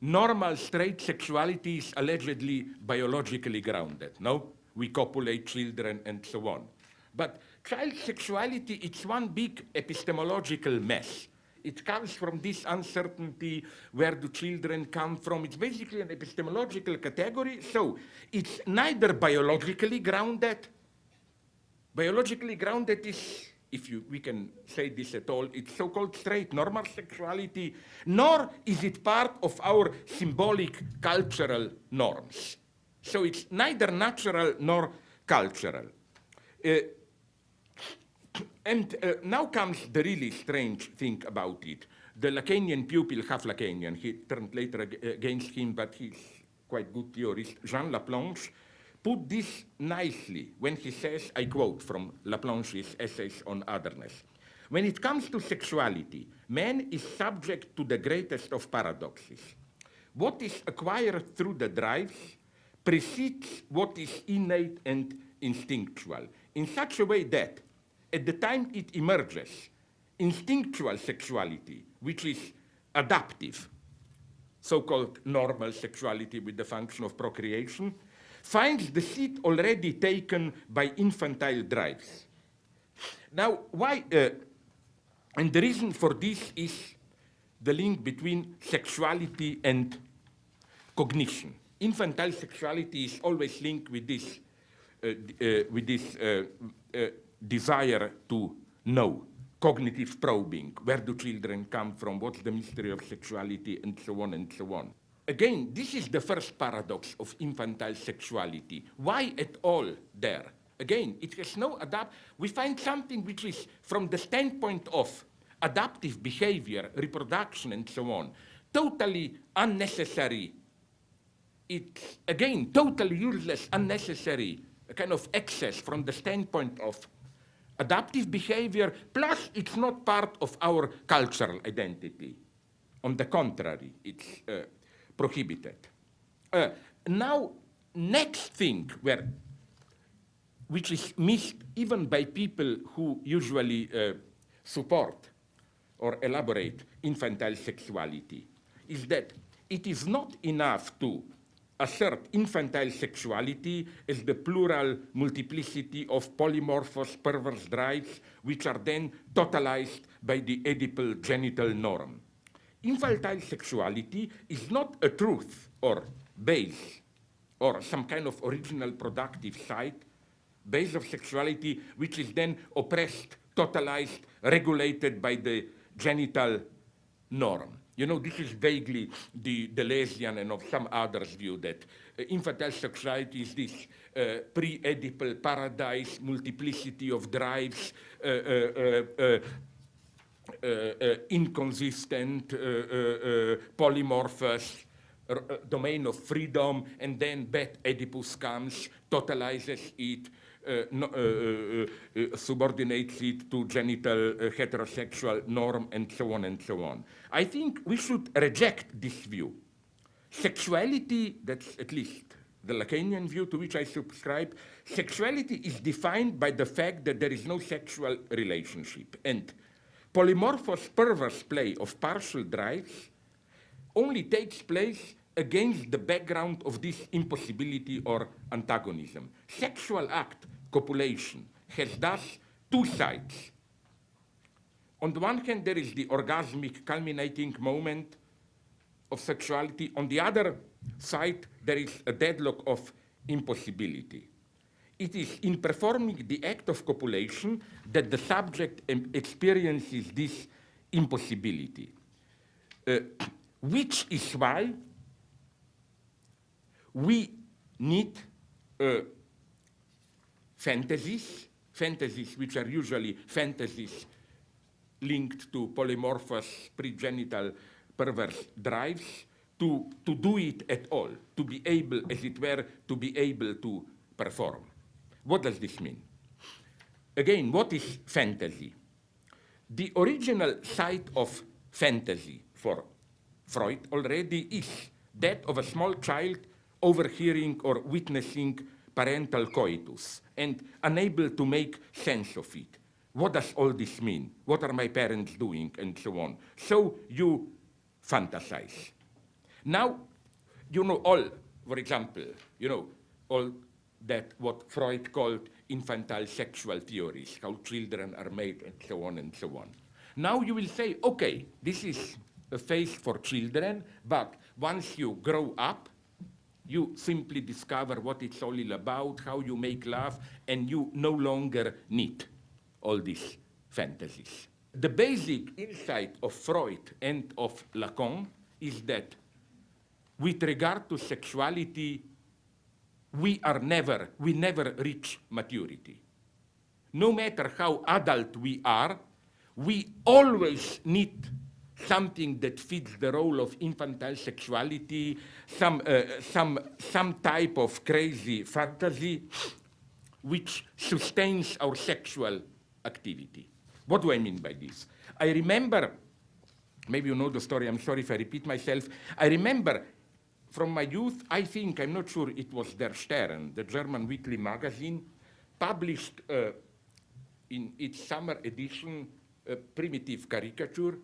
Speaker 2: normal straight sexuality is allegedly biologically grounded, no? We copulate children and so on. But child sexuality, it's one big epistemological mess. It comes from this uncertainty, where do children come from? It's basically an epistemological category, so it's neither biologically grounded, Biologically grounded is, if we can say this at all, it's so-called straight, normal sexuality, nor is it part of our symbolic cultural norms. So it's neither natural nor cultural. And now comes the really strange thing about it. The Lacanian pupil, half Lacanian, he turned later against him, but he's quite good theorist, Jean Laplanche, put this nicely when he says, I quote from Laplanche's essays on otherness, when it comes to sexuality, man is subject to the greatest of paradoxes. What is acquired through the drives precedes what is innate and instinctual, in such a way that, at the time it emerges, instinctual sexuality, which is adaptive, so-called normal sexuality with the function of procreation, finds the seat already taken by infantile drives. Now, why? And the reason for this is the link between sexuality and cognition. Infantile sexuality is always linked with this desire to know, cognitive probing. Where do children come from? What's the mystery of sexuality? And so on and so on. Again, this is the first paradox of infantile sexuality. Why at all there? Again, it has no we find something which is, from the standpoint of adaptive behavior, reproduction, and so on, totally unnecessary. It's, again, totally useless, unnecessary, a kind of excess from the standpoint of adaptive behavior, plus it's not part of our cultural identity. On the contrary, it's prohibited. Now, next thing which is missed even by people who usually support or elaborate infantile sexuality, is that it is not enough to assert infantile sexuality as the plural multiplicity of polymorphous perverse drives, which are then totalized by the Oedipal genital norm. Infantile sexuality is not a truth or base or some kind of original productive site, base of sexuality, which is then oppressed, totalized, regulated by the genital norm. You know, this is vaguely the Deleuzian and of some others' view that infantile sexuality is this pre-Oedipal paradise, multiplicity of drives, inconsistent, polymorphous, domain of freedom, and then bad Oedipus comes, totalizes it, subordinates it to genital heterosexual norm, and so on and so on. I think we should reject this view. Sexuality, that's at least the Lacanian view to which I subscribe, sexuality is defined by the fact that there is no sexual relationship. And polymorphous perverse play of partial drives only takes place against the background of this impossibility or antagonism. Sexual act, copulation, has thus two sides. On the one hand, there is the orgasmic culminating moment of sexuality. On the other side, there is a deadlock of impossibility. It is in performing the act of copulation that the subject experiences this impossibility, which is why we need fantasies which are usually fantasies linked to polymorphous pregenital perverse drives to do it at all, to be able, as it were, to be able to perform. What does this mean? Again, what is fantasy? The original site of fantasy for Freud already is that of a small child overhearing or witnessing parental coitus and unable to make sense of it. What does all this mean? What are my parents doing? And so on. So you fantasize. Now, you know all, for example, you know, all that what Freud called infantile sexual theories, how children are made, and so on and so on. Now you will say, okay, this is a phase for children, but once you grow up, You simply discover what it's all about, how you make love, and you no longer need all these fantasies. The basic insight of Freud and of Lacan is that with regard to sexuality, we never reach maturity. No matter how adult we are, we always need something that fits the role of infantile sexuality, some type of crazy fantasy which sustains our sexual activity. What do I mean by this? I remember, maybe you know the story, I'm sorry if I repeat myself, I remember from my youth, I'm not sure it was Der Stern, the German weekly magazine, published in its summer edition a primitive caricature,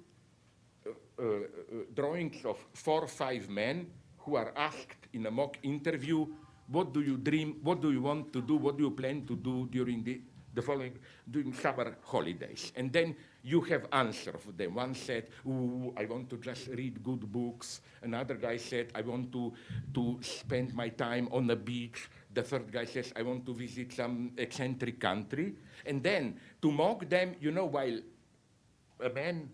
Speaker 2: drawings of 4 or 5 men who are asked in a mock interview, what do you dream, what do you want to do, what do you plan to do during during summer holidays? And then you have answers for them. One said, I want to just read good books. Another guy said, I want to spend my time on the beach. The third guy says, I want to visit some eccentric country. And then to mock them, while a man,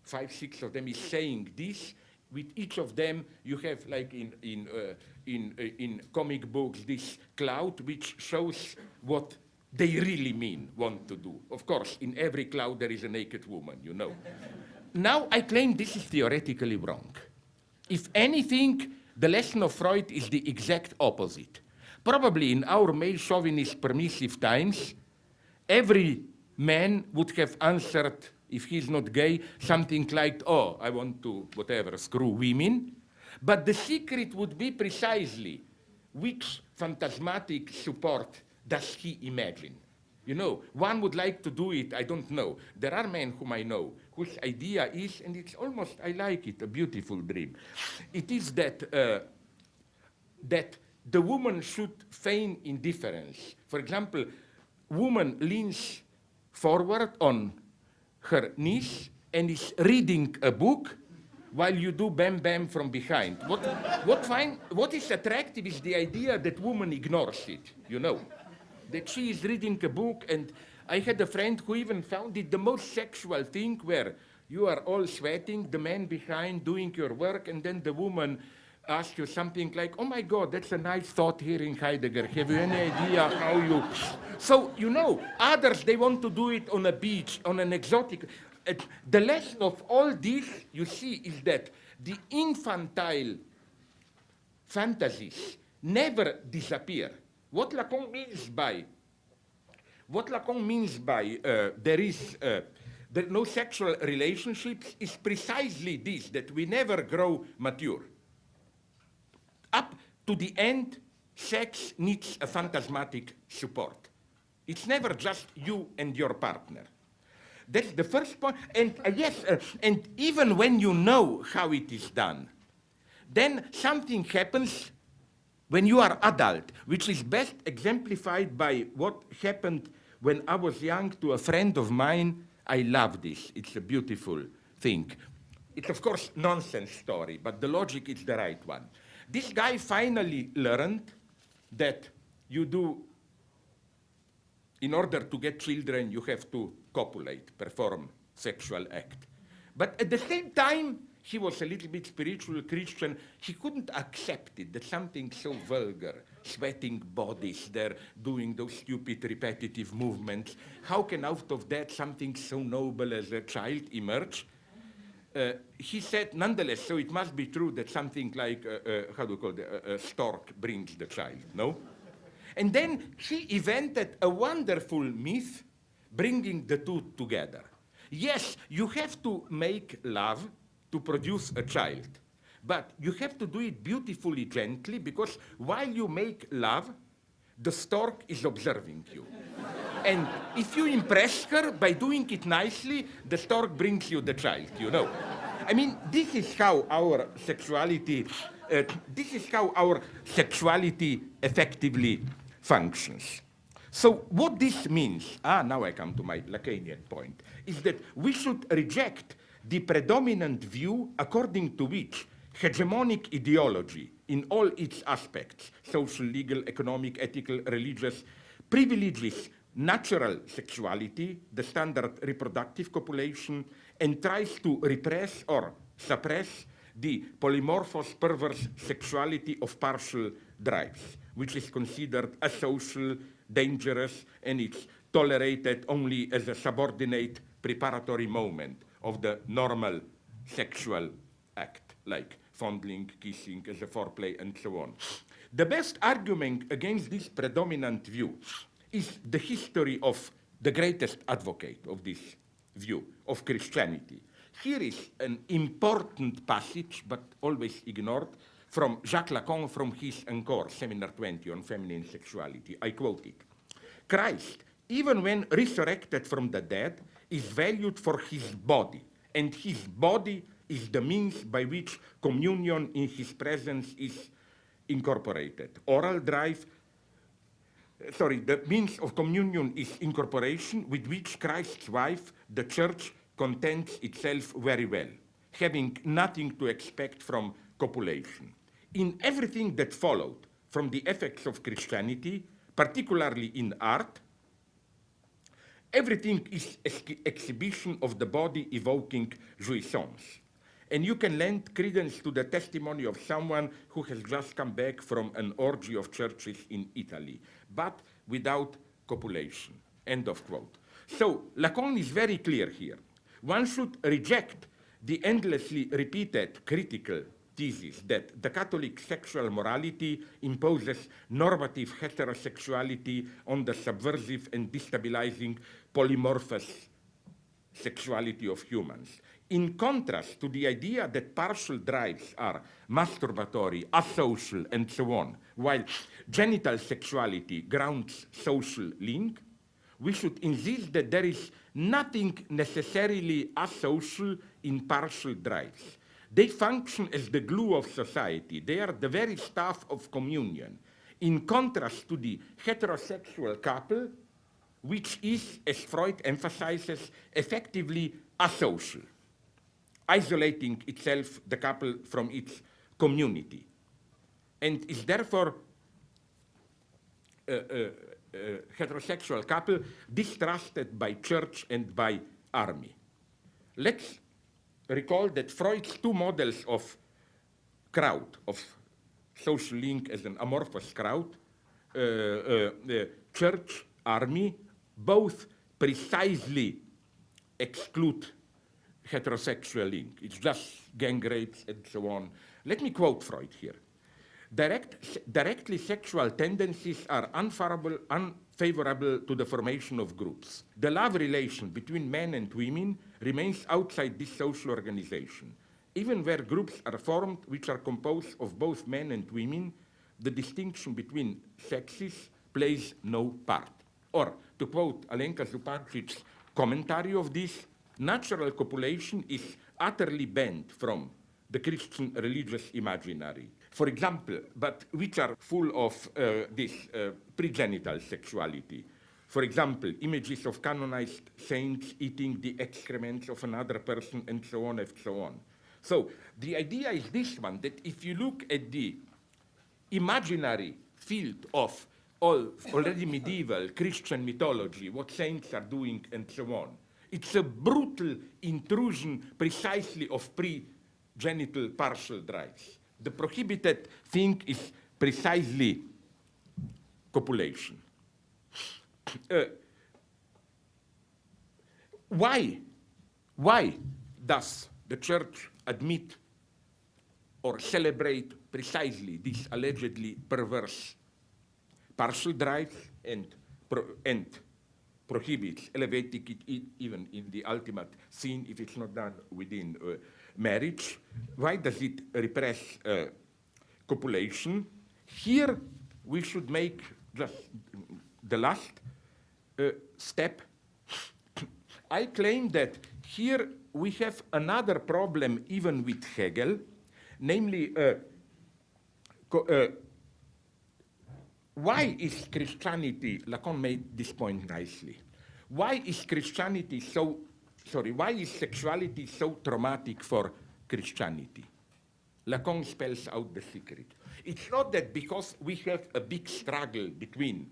Speaker 2: 5, 6 of them is saying this, with each of them you have, like in comic books, this cloud which shows what they really want to do. Of course, in every cloud there is a naked woman, Now I claim this is theoretically wrong. If anything, the lesson of Freud is the exact opposite. Probably in our male chauvinist permissive times, every man would have answered, if he's not gay, something like, oh, I want to, whatever, screw women. But the secret would be precisely which phantasmatic support does he imagine? One would like to do it, I don't know. There are men whom I know whose idea is, and it's almost, I like it, a beautiful dream. It is that the woman should feign indifference. For example, woman leans forward on her knees and is reading a book while you do bam bam from behind. What is attractive is the idea that woman ignores it, that she is reading a book, and I had a friend who even found it the most sexual thing where you are all sweating, the man behind doing your work, and then the woman asks you something like, oh my God, that's a nice thought here in Heidegger. Have you any idea how you... So, others, they want to do it on a beach, on an exotic... The lesson of all this, you see, is that the infantile fantasies never disappear. What Lacan means by there are no sexual relationships is precisely this, that we never grow mature. Up to the end, sex needs a phantasmatic support. It's never just you and your partner. That's the first point. And and even when you know how it is done, then something happens when you are adult, which is best exemplified by what happened when I was young to a friend of mine. I love this. It's a beautiful thing. It's, of course, nonsense story, but the logic is the right one. This guy finally learned that in order to get children, you have to copulate, perform sexual act. But at the same time, he was a little bit spiritual Christian. He couldn't accept it, that something so vulgar, sweating bodies, they're doing those stupid repetitive movements. How can out of that something so noble as a child emerge? He said, nonetheless, so it must be true that something like, a stork brings the child, no? And then he invented a wonderful myth bringing the two together. Yes, you have to make love to produce a child, but you have to do it beautifully, gently, because while you make love, the stork is observing you. And if you impress her by doing it nicely, the stork brings you the child, I mean, this is how our sexuality effectively functions. So what this means, now I come to my Lacanian point, is that we should reject the predominant view according to which hegemonic ideology in all its aspects, social, legal, economic, ethical, religious, privileges natural sexuality, the standard reproductive copulation, and tries to repress or suppress the polymorphous perverse sexuality of partial drives, which is considered asocial, dangerous, and it's tolerated only as a subordinate preparatory moment of the normal sexual act, like fondling, kissing as a foreplay, and so on. The best argument against this predominant view is the history of the greatest advocate of this view of Christianity. Here is an important passage, but always ignored, from Jacques Lacan from his Encore, Seminar 20 on Feminine Sexuality. I quote it. Christ, even when resurrected from the dead, is valued for his body, and his body is the means by which communion in his presence is incorporated. The means of communion is incorporation with which Christ's wife, the church, contents itself very well, having nothing to expect from copulation. In everything that followed from the effects of Christianity, particularly in art, everything is exhibition of the body evoking jouissance. And you can lend credence to the testimony of someone who has just come back from an orgy of churches in Italy, but without copulation. End of quote. So Lacan is very clear here. One should reject the endlessly repeated critical thesis that the Catholic sexual morality imposes normative heterosexuality on the subversive and destabilizing polymorphous sexuality of humans. In contrast to the idea that partial drives are masturbatory, asocial, and so on, while genital sexuality grounds social link, we should insist that there is nothing necessarily asocial in partial drives. They function as the glue of society. They are the very staff of communion, in contrast to the heterosexual couple, which is, as Freud emphasizes, effectively asocial, isolating itself, the couple, from its community, and is therefore heterosexual couple distrusted by church and by army. Let's recall that Freud's two models of crowd, of social link as an amorphous crowd, church, army, both precisely exclude heterosexual link. It's just gang rapes and so on. Let me quote Freud here. Directly sexual tendencies are unfavorable to the formation of groups. The love relation between men and women remains outside this social organization. Even where groups are formed which are composed of both men and women, the distinction between sexes plays no part. Or, to quote Alenka Zupancic's commentary of this, natural copulation is utterly banned from the Christian religious imaginary. For example, but which are full of this pregenital sexuality. For example, images of canonized saints eating the excrements of another person, and so on and so on. So the idea is this one, that if you look at the imaginary field of already medieval Christian mythology, what saints are doing and so on, it's a brutal intrusion precisely of pre-genital partial drives. The prohibited thing is precisely copulation. Why does the church admit or celebrate precisely this allegedly perverse partial drive and prohibits elevating it even in the ultimate sin if it's not done within marriage? Why does it repress copulation? Here we should make just the last step. I claim that here we have another problem even with Hegel, namely why is Christianity, Lacan made this point nicely, why is sexuality so traumatic for Christianity? Lacan spells out the secret. It's not that because we have a big struggle between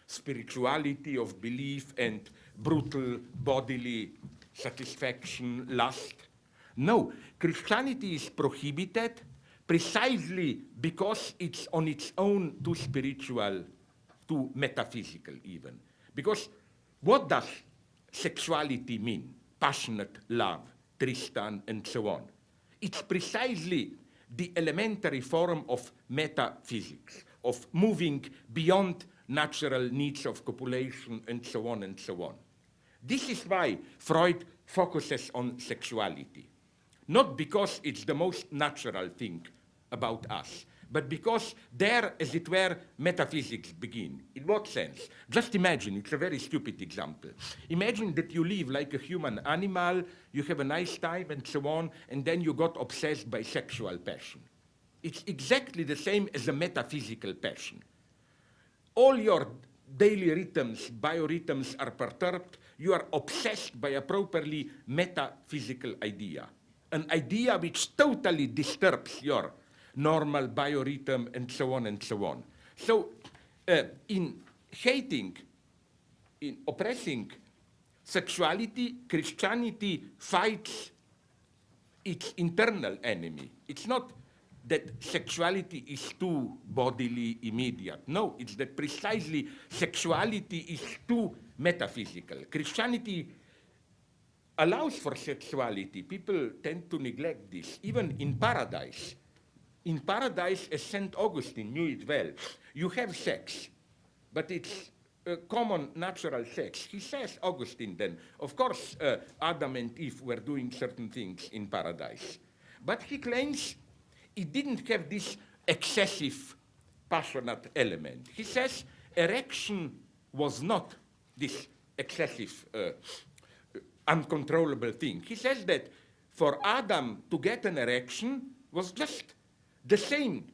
Speaker 2: spirituality of belief and brutal bodily satisfaction, lust. No, Christianity is prohibited precisely because it's on its own too spiritual, too metaphysical even. Because what does sexuality mean? Passionate love, Tristan, and so on. It's precisely the elementary form of metaphysics, of moving beyond natural needs of copulation, and so on and so on. This is why Freud focuses on sexuality. Not because it's the most natural thing about us, but because there, as it were, metaphysics begin. In what sense? Just imagine, it's a very stupid example. Imagine that you live like a human animal, you have a nice time and so on, and then you got obsessed by sexual passion. It's exactly the same as a metaphysical passion. All your daily rhythms, biorhythms are perturbed. You are obsessed by a properly metaphysical idea, an idea which totally disturbs your normal biorhythm and so on and so on. So in hating, in oppressing sexuality, Christianity fights its internal enemy. It's not that sexuality is too bodily immediate. No, it's that precisely sexuality is too metaphysical. Christianity allows for sexuality. People tend to neglect this, even in paradise. In paradise, as St. Augustine knew it well, you have sex, but it's common natural sex. He says, Augustine then, of course, Adam and Eve were doing certain things in paradise. But he claims it didn't have this excessive, passionate element. He says erection was not this excessive, uncontrollable thing. He says that for Adam to get an erection was just the same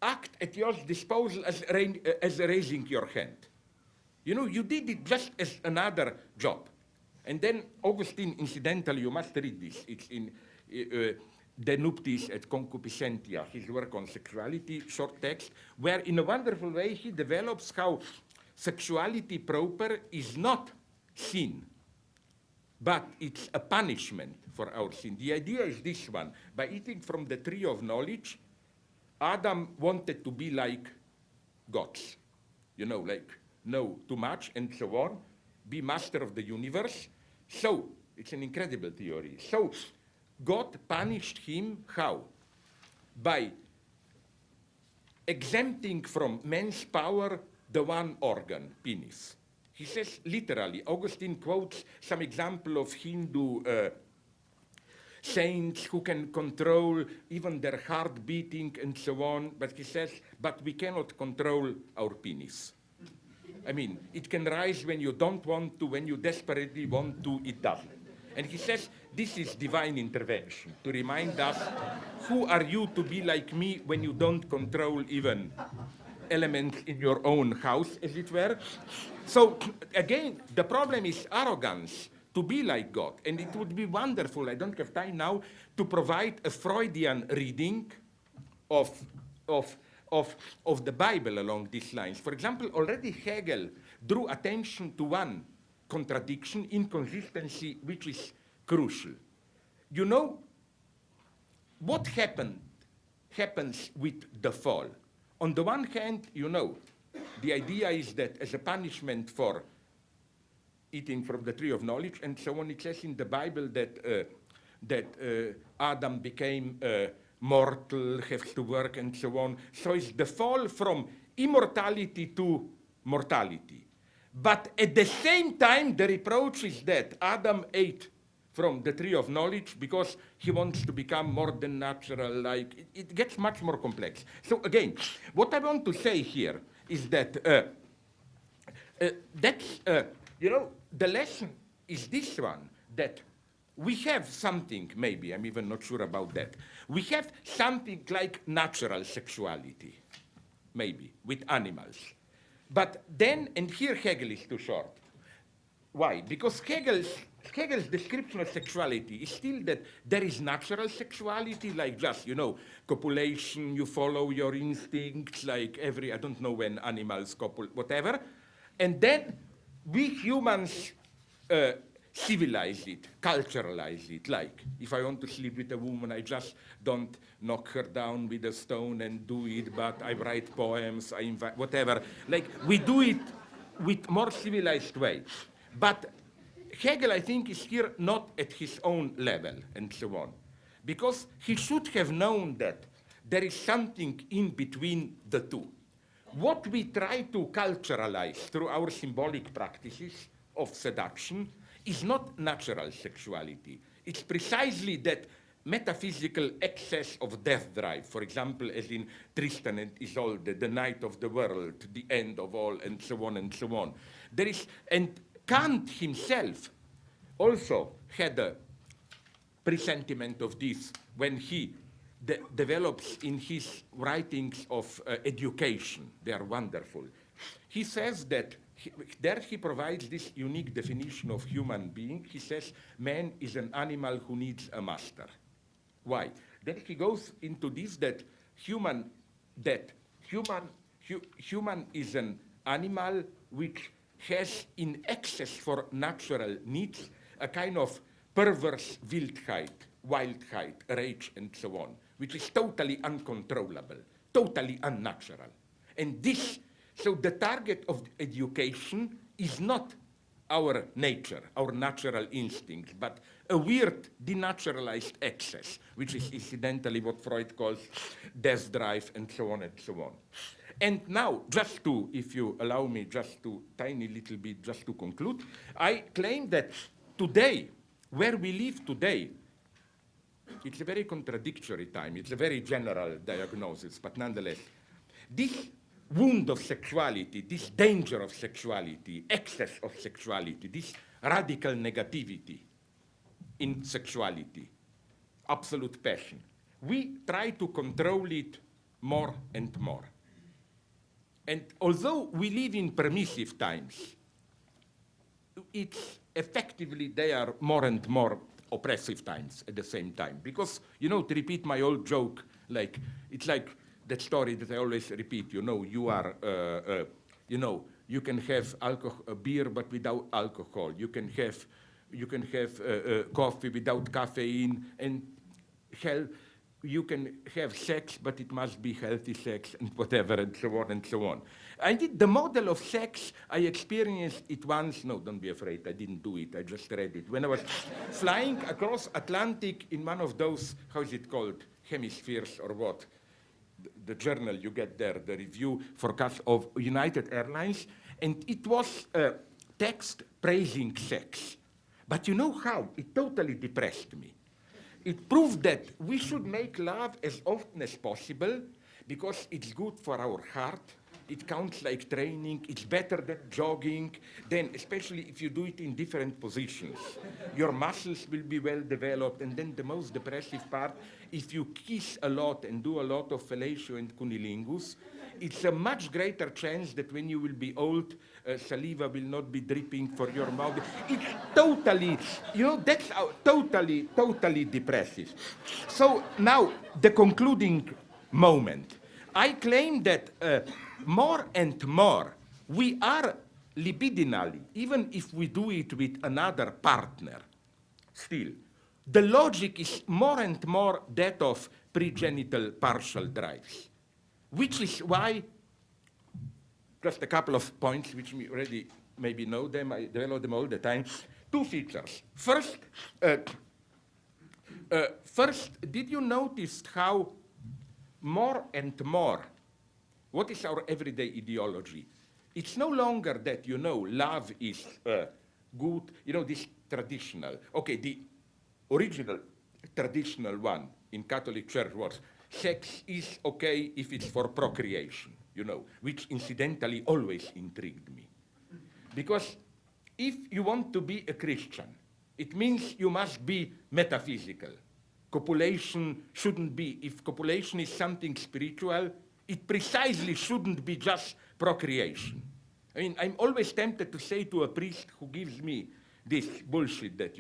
Speaker 2: act at your disposal as raising your hand. You know, you did it just as another job. And then Augustine, incidentally, you must read this. It's in De Nuptiis et Concupiscentia, his work on sexuality, short text, where in a wonderful way he develops how sexuality proper is not sin, but it's a punishment for our sin. The idea is this one. By eating from the tree of knowledge, Adam wanted to be like gods. You know, like know too much and so on, be master of the universe. So, it's an incredible theory. So, God punished him how? By exempting from man's power the one organ, penis. He says literally, Augustine quotes some example of Hindu saints who can control even their heart beating and so on, but he says, but we cannot control our penis. I mean, it can rise when you don't want to, when you desperately want to, it doesn't. And he says, this is divine intervention, to remind us, who are you to be like me when you don't control even elements in your own house, as it were? So, again, the problem is arrogance, to be like God. And it would be wonderful, I don't have time now, to provide a Freudian reading of the Bible along these lines. For example, already Hegel drew attention to one contradiction, inconsistency, which is crucial. You know, what happens with the fall? On the one hand, you know, the idea is that as a punishment for eating from the tree of knowledge and so on, it says in the Bible that Adam became mortal, has to work and so on. So it's the fall from immortality to mortality. But at the same time, the reproach is that Adam ate from the tree of knowledge because he wants to become more than natural, like, it gets much more complex. So again, what I want to say here is that you know, the lesson is this one, that we have something, maybe, I'm even not sure about that, we have something like natural sexuality, maybe, with animals. But then, and here Hegel is too short, Why? Because Hegel's description of sexuality is still that there is natural sexuality, like just, copulation, you follow your instincts, like I don't know when animals copulate, whatever. And then we humans civilize it, culturalize it. Like, if I want to sleep with a woman, I just don't knock her down with a stone and do it, but I write poems, I invite, whatever. Like, we do it with more civilized ways. But Hegel, I think, is here not at his own level, and so on. Because he should have known that there is something in between the two. What we try to culturalize through our symbolic practices of seduction is not natural sexuality. It's precisely that metaphysical excess of death drive, for example, as in Tristan and Isolde, the night of the world, the end of all, and so on and so on. And Kant himself also had a presentiment of this when he develops in his writings of education. They are wonderful. He says that there he provides this unique definition of human being. He says man is an animal who needs a master. Why? Then he goes into this that human is an animal which has in excess for natural needs a kind of perverse wildheit, rage, and so on, which is totally uncontrollable, totally unnatural. And so the target of education is not our nature, our natural instincts, but a weird, denaturalized excess, which is incidentally what Freud calls death drive, and so on and so on. And now, just to, if you allow me, just to tiny little bit, just to conclude, I claim that today, where we live today, it's a very contradictory time. It's a very general diagnosis, but nonetheless, this wound of sexuality, this danger of sexuality, excess of sexuality, this radical negativity in sexuality, absolute passion, we try to control it more and more. And although we live in permissive times, it's effectively they are more and more oppressive times at the same time. Because, to repeat my old joke, it's like that story that I always repeat, you are, you can have beer but without alcohol. You can have coffee without caffeine, and you can have sex, but it must be healthy sex, and whatever, and so on and so on. The model of sex, I experienced it once. No, don't be afraid, I didn't do it, I just read it. When I was flying across Atlantic in one of those, how is it called, hemispheres or what? The journal you get there, the review forecast of United Airlines, and it was a text praising sex. But you know how? It totally depressed me. It proved that we should make love as often as possible because it's good for our heart. It counts like training. It's better than jogging. Then, especially if you do it in different positions, your muscles will be well developed. And then the most depressive part, if you kiss a lot and do a lot of fellatio and cunnilingus, it's a much greater chance that when you will be old, saliva will not be dripping for your mouth. It's totally, that's totally depressive. So now, the concluding moment. I claim that more and more we are libidinally, even if we do it with another partner, still, the logic is more and more that of pregenital partial drives. Which is why, just a couple of points which we already maybe know them, I develop them all the time. Two features. First, did you notice how more and more, what is our everyday ideology? It's no longer that, love is good, this traditional, okay, the original traditional one in Catholic Church was sex is okay if it's for procreation, which incidentally always intrigued me. Because if you want to be a Christian, it means you must be metaphysical. Copulation shouldn't be, if copulation is something spiritual, it precisely shouldn't be just procreation. I mean, I'm always tempted to say to a priest who gives me this bullshit that,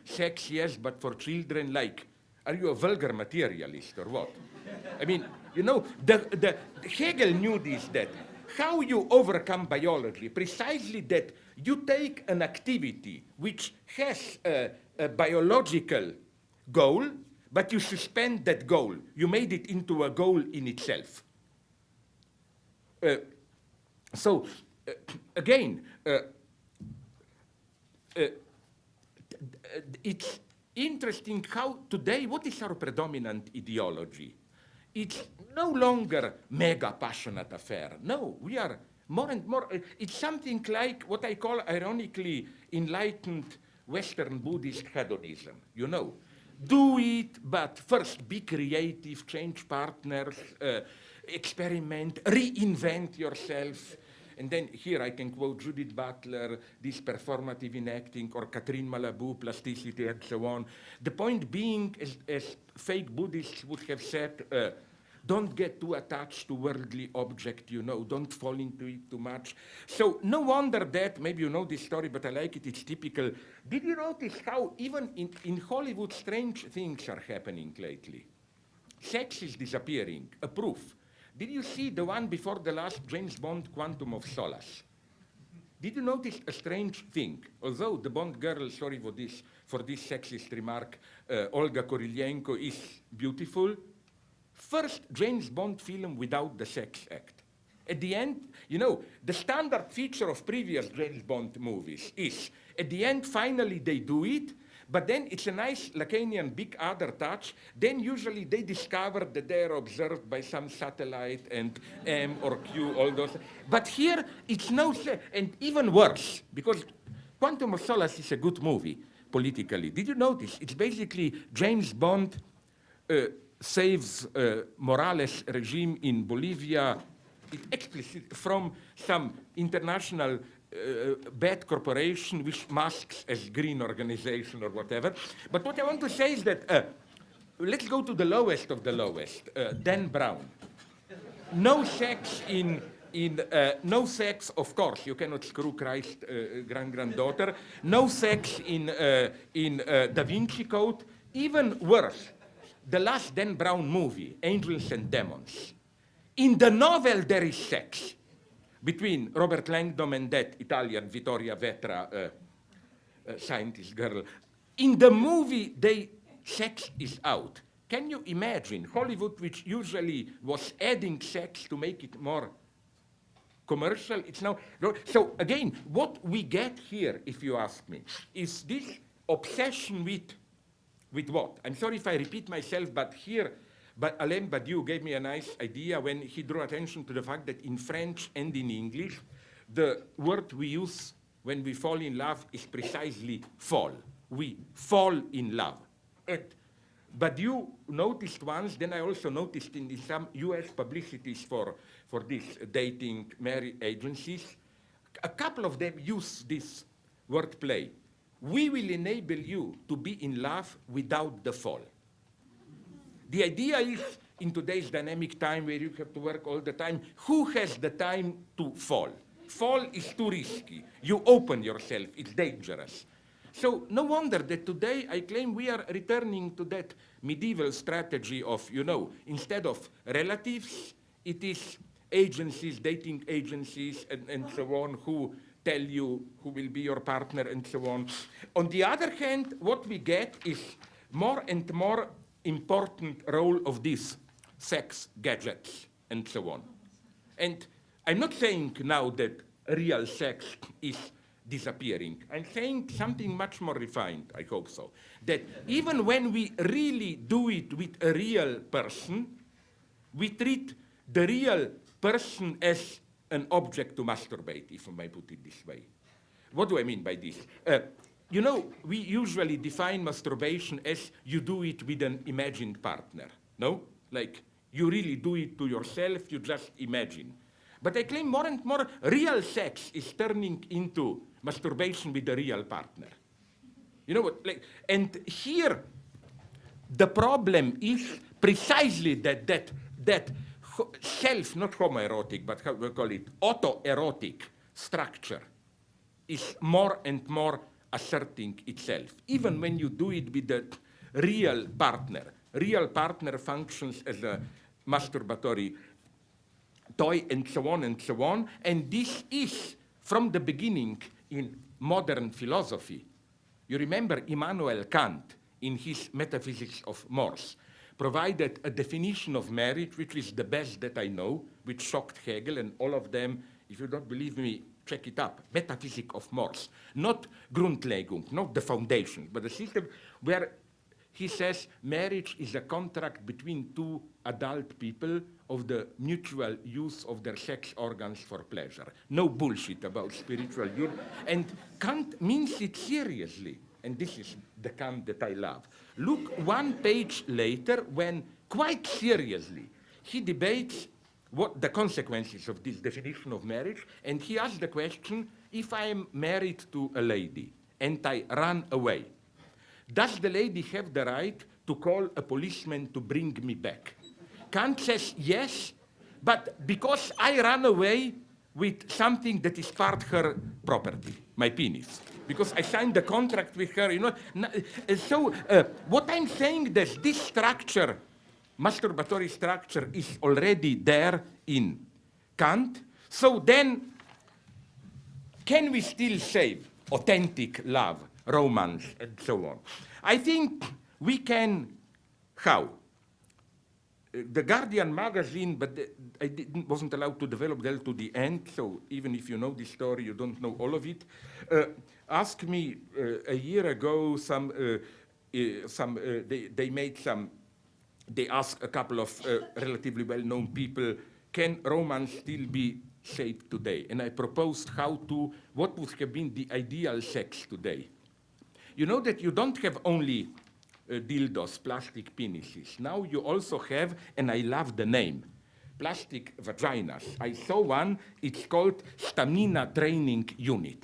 Speaker 2: sex, yes, but for children, like, are you a vulgar materialist or what? I mean, the Hegel knew this, that how you overcome biology, precisely that you take an activity which has a biological goal, but you suspend that goal. You made it into a goal in itself. Again, it's interesting how today, what is our predominant ideology? It's no longer mega passionate affair. No, we are more and more, it's something like what I call ironically enlightened Western Buddhist hedonism, Do it, but first be creative, change partners, experiment, reinvent yourself. And then here I can quote Judith Butler, this performative enacting, or Catherine Malabou, plasticity, and so on. The point being, as fake Buddhists would have said, don't get too attached to worldly object, don't fall into it too much. So no wonder that, maybe you know this story, but I like it, it's typical. Did you notice how even in Hollywood strange things are happening lately? Sex is disappearing, a proof. Did you see the one before the last James Bond, Quantum of Solace? Did you notice a strange thing? Although the Bond girl, sorry for this sexist remark, Olga Kurylenko is beautiful, first James Bond film without the sex act. At the end, the standard feature of previous James Bond movies is, at the end, finally they do it, but then it's a nice Lacanian big other touch. Then usually they discover that they are observed by some satellite and M or Q, all those. But here it's no, and even worse, because Quantum of Solace is a good movie politically. Did you notice? It's basically James Bond saves Morales' regime in Bolivia explicit from some international bad corporation which masks as green organization or whatever. But what I want to say is that, let's go to the lowest of the lowest, Dan Brown. No sex no sex, of course, you cannot screw Christ granddaughter. No sex in Da Vinci Code. Even worse, the last Dan Brown movie, Angels and Demons. In the novel, there is sex between Robert Langdon and that Italian Vittoria Vetra scientist girl. In the movie, sex is out. Can you imagine Hollywood, which usually was adding sex to make it more commercial? It's now. So again, what we get here, if you ask me, is this obsession with what? I'm sorry if I repeat myself, but here, but Alain Badiou gave me a nice idea when he drew attention to the fact that in French and in English, the word we use when we fall in love is precisely fall. We fall in love. But you noticed once, then I also noticed in some US publicities for this dating marriage agencies, a couple of them use this wordplay. We will enable you to be in love without the fall. The idea is, in today's dynamic time where you have to work all the time, who has the time to fall? Fall is too risky. You open yourself, it's dangerous. So no wonder that today I claim we are returning to that medieval strategy of, instead of relatives, it is agencies, dating agencies, and so on, who tell you who will be your partner and so on. On the other hand, what we get is more and more important role of these sex gadgets and so on. And I'm not saying now that real sex is disappearing. I'm saying something much more refined, I hope so. That even when we really do it with a real person, we treat the real person as an object to masturbate, if I may put it this way. What do I mean by this? We usually define masturbation as you do it with an imagined partner, no? Like, you really do it to yourself, you just imagine. But I claim more and more real sex is turning into masturbation with a real partner. You know what? And here, the problem is precisely that self, not homoerotic, but how we call it, autoerotic structure is more and more asserting itself, even when you do it with a real partner. Real partner functions as a masturbatory toy and so on and so on. And this is, from the beginning in modern philosophy. You remember Immanuel Kant, in his Metaphysics of Morse, provided a definition of marriage, which is the best that I know, which shocked Hegel and all of them. If you don't believe me, check it up. Metaphysics of Morse. Not Grundlegung, not the foundation, but the system where he says marriage is a contract between two adult people of the mutual use of their sex organs for pleasure. No bullshit about spiritual union. And Kant means it seriously. And this is the Kant that I love. Look one page later when, quite seriously, he debates what the consequences of this definition of marriage, and he asks the question, if I am married to a lady and I run away, does the lady have the right to call a policeman to bring me back? Kant says yes, but because I ran away with something that is part her property, my penis, because I signed the contract with her, you know. So what I'm saying is this structure, masturbatory structure, is already there in Kant. So then, can we still save authentic love, romance, and so on? I think we can. How? The Guardian magazine, but I wasn't allowed to develop that to the end, so even if you know this story, you don't know all of it. Asked me a year ago, they asked a couple of relatively well-known people, can romance still be saved today? And I proposed what would have been the ideal sex today. You know that you don't have only dildos, plastic penises. Now you also have, and I love the name, plastic vaginas. I saw one, it's called Stamina Training Unit.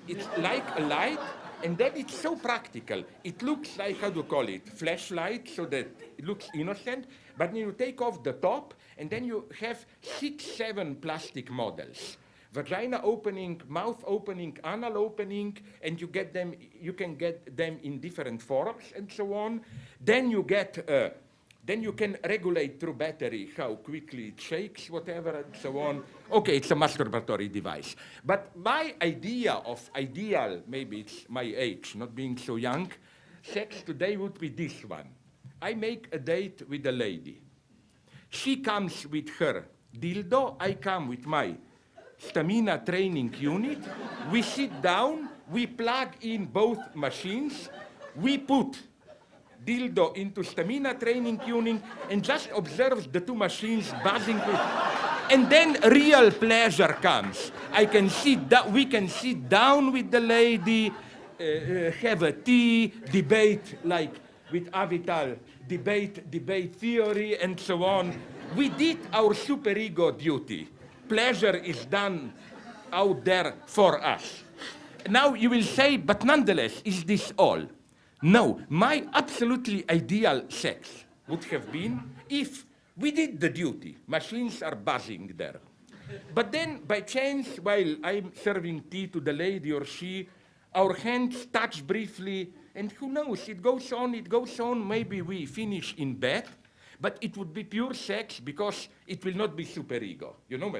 Speaker 2: It's like a light, and then it's so practical. It looks like, how do you call it, flashlight, so that it looks innocent, but then you take off the top, and then you have 6, 7 plastic models. Vagina opening, mouth opening, anal opening, and you can get them in different forms and so on. Then you can regulate through battery how quickly it shakes, whatever, and so on. Okay, it's a masturbatory device. But my idea of ideal, maybe it's my age, not being so young, sex today would be this one. I make a date with a lady. She comes with her dildo, I come with my Stamina Training Unit. We sit down, we plug in both machines, we put dildo into Stamina Training Unit and just observe the two machines buzzing with, and then real pleasure comes. We can sit down with the lady, have a tea, debate like with Avital, debate theory and so on. We did our superego duty. Pleasure is done out there for us. Now you will say, but nonetheless, is this all? No, my absolutely ideal sex would have been if we did the duty. Machines are buzzing there. But then, by chance, while I'm serving tea to the lady or she, our hands touch briefly, and who knows, it goes on, maybe we finish in bed, but it would be pure sex because it will not be superego. You know,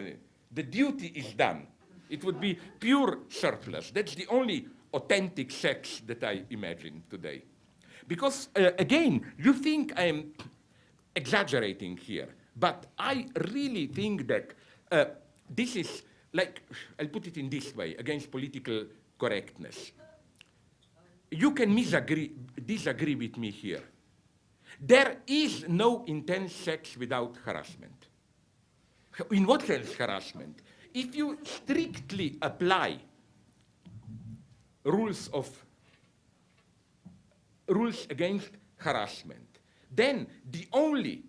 Speaker 2: the duty is done. It would be pure surplus. That's the only authentic sex that I imagine today. Because, again, you think I'm exaggerating here, but I really think that this is like, I'll put it in this way, against political correctness. You can disagree with me here. There is no intense sex without harassment. In what sense harassment? If you strictly apply rules against harassment, then the only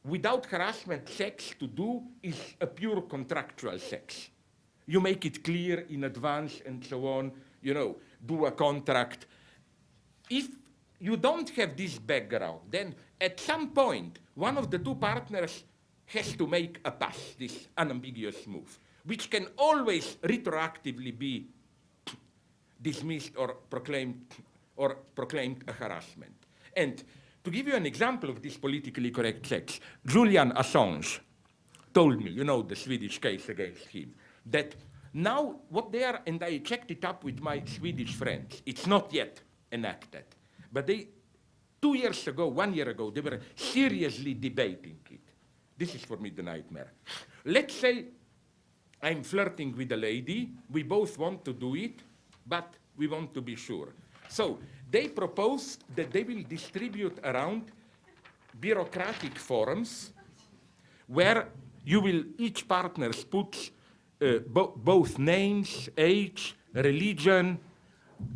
Speaker 2: without harassment sex to do is a pure contractual sex. You make it clear in advance and so on, you know, do a contract. If you don't have this background, then at some point, one of the two partners has to make a pass, this unambiguous move. which can always retroactively be dismissed or proclaimed a harassment. And to give you an example of this politically correct sex, Julian Assange told me, you know, the Swedish case against him, that now what they are, and I checked it up with my Swedish friends, it's not yet enacted, but they, 2 years ago, 1 year ago, they were seriously debating it. This is for me the nightmare. Let's say I'm flirting with a lady, we both want to do it, but we want to be sure. So they proposed that they will distribute around bureaucratic forums where you will, each partner puts both names, age, religion,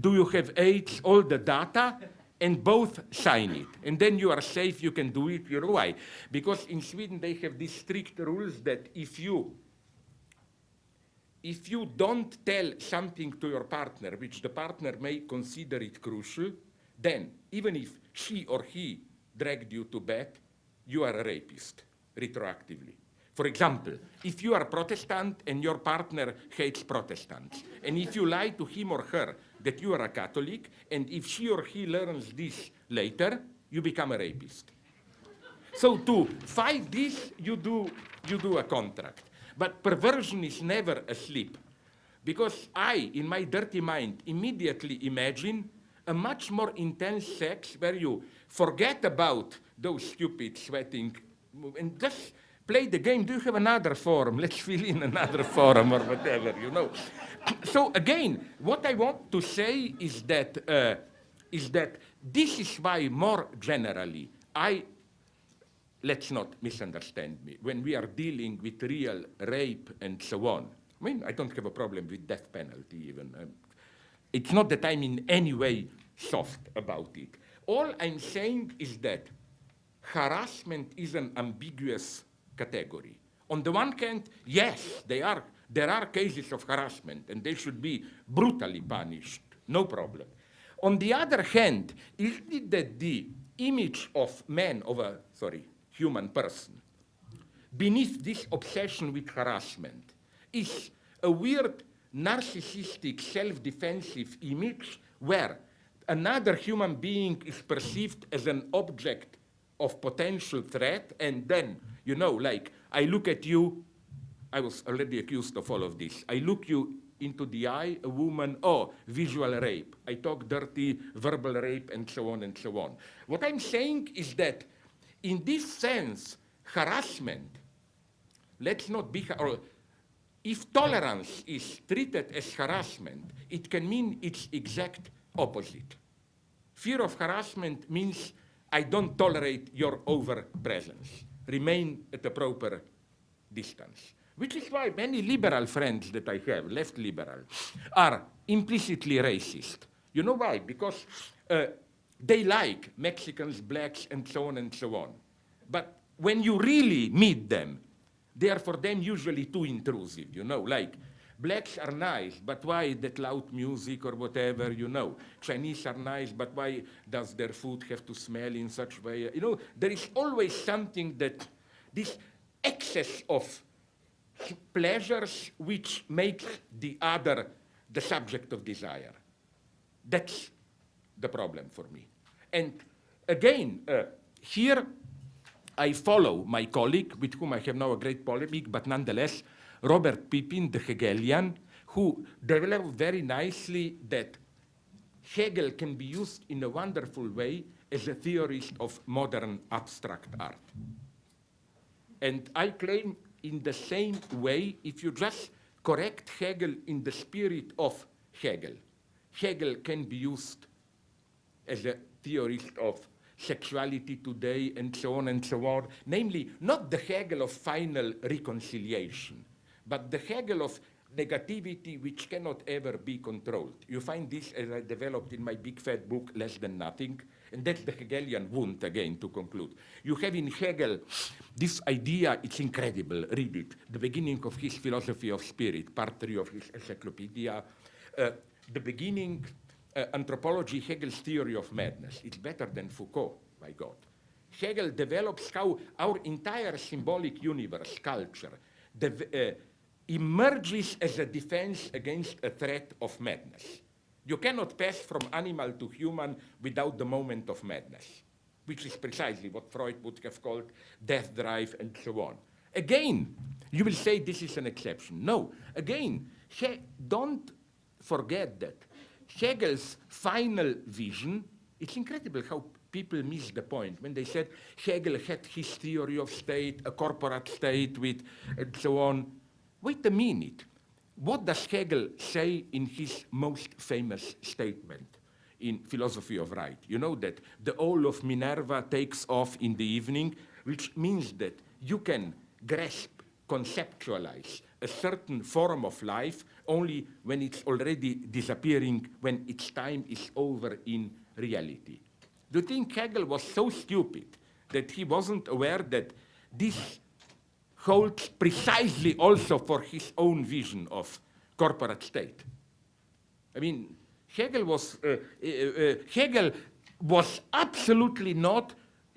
Speaker 2: do you have AIDS, all the data, and both sign it. And then you are safe, you can do it your way. Because in Sweden they have these strict rules that if you don't tell something to your partner, which the partner may consider it crucial, then even if she or he dragged you to bed, you are a rapist, retroactively. For example, if you are Protestant and your partner hates Protestants, and if you lie to him or her that you are a Catholic, and if she or he learns this later, you become a rapist. So to fight this, you do a contract. But perversion is never asleep, because I, in my dirty mind, immediately imagine a much more intense sex where you forget about those stupid sweating and just play the game. Do you have another forum? Let's fill in another forum or whatever, you know. So again, what I want to say is that this is why more generally, let's not misunderstand me, when we are dealing with real rape and so on, I mean, I don't have a problem with death penalty even. It's not that I'm in any way soft about it. All I'm saying is that harassment is an ambiguous category. On the one hand, yes, there are cases of harassment and they should be brutally punished, no problem. On the other hand, is it that the image of man, of a, human person, beneath this obsession with harassment is a weird, narcissistic, self-defensive image where another human being is perceived as an object of potential threat, and then, you know, like, I look at you, I was already accused of all of this. I look you into the eye, a woman, oh, visual rape. I talk dirty, verbal rape, and so on and so on. What I'm saying is that in this sense, harassment, let's not be, or if tolerance is treated as harassment, it can mean its exact opposite. Fear of harassment means I don't tolerate your over-presence. Remain at a proper distance. Which is why many liberal friends that I have, left liberal, are implicitly racist. You know why? Because they like Mexicans, blacks, and so on and so on. But when you really meet them, they are for them usually too intrusive, you know, like blacks are nice, but why that loud music or whatever, you know. Chinese are nice, but why does their food have to smell in such way? You know, there is always something that this excess of pleasures which make the other the subject of desire. That's the problem for me. And again, here I follow my colleague, with whom I have now a great polemic, but nonetheless, Robert Pippin, the Hegelian, who developed very nicely that Hegel can be used in a wonderful way as a theorist of modern abstract art. And I claim in the same way, if you just correct Hegel in the spirit of Hegel, Hegel can be used as a theorist of sexuality today and so on and so on. Namely, not the Hegel of final reconciliation, but the Hegel of negativity which cannot ever be controlled. You find this as I developed in my big fat book, Less Than Nothing, and that's the Hegelian wound, again, to conclude. You have in Hegel this idea, it's incredible, read it, the beginning of his philosophy of spirit, part 3 of his encyclopedia, the beginning, anthropology, Hegel's theory of madness. It's better than Foucault, my God. Hegel develops how our entire symbolic universe, culture, emerges as a defense against a threat of madness. You cannot pass from animal to human without the moment of madness, which is precisely what Freud would have called death drive and so on. Again, you will say this is an exception. No, again, don't forget that Hegel's final vision, it's incredible how people miss the point when they said Hegel had his theory of state, a corporate state with, and so on. Wait a minute. What does Hegel say in his most famous statement in Philosophy of Right? You know that the owl of Minerva takes off in the evening, which means that you can grasp, conceptualize a certain form of life only when it's already disappearing, when its time is over in reality. Do you think Hegel was so stupid that he wasn't aware that this holds precisely also for his own vision of corporate state? I mean, Hegel was absolutely not,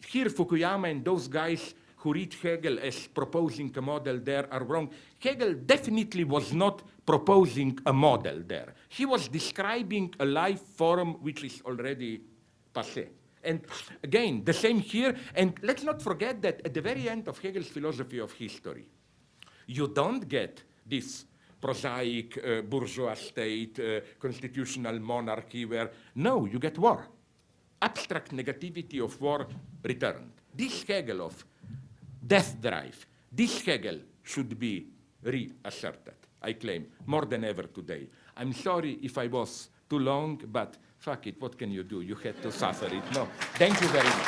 Speaker 2: here Fukuyama and those guys who read Hegel as proposing a model there are wrong. Hegel definitely was not proposing a model there. He was describing a life form which is already passé. And again, the same here, and let's not forget that at the very end of Hegel's philosophy of history, you don't get this prosaic bourgeois state, constitutional monarchy where, no, you get war. Abstract negativity of war returned. This Hegel of death drive, this Hegel should be reasserted, I claim, more than ever today. I'm sorry if I was too long, but fuck it, what can you do? You had to suffer it. No, thank you very much.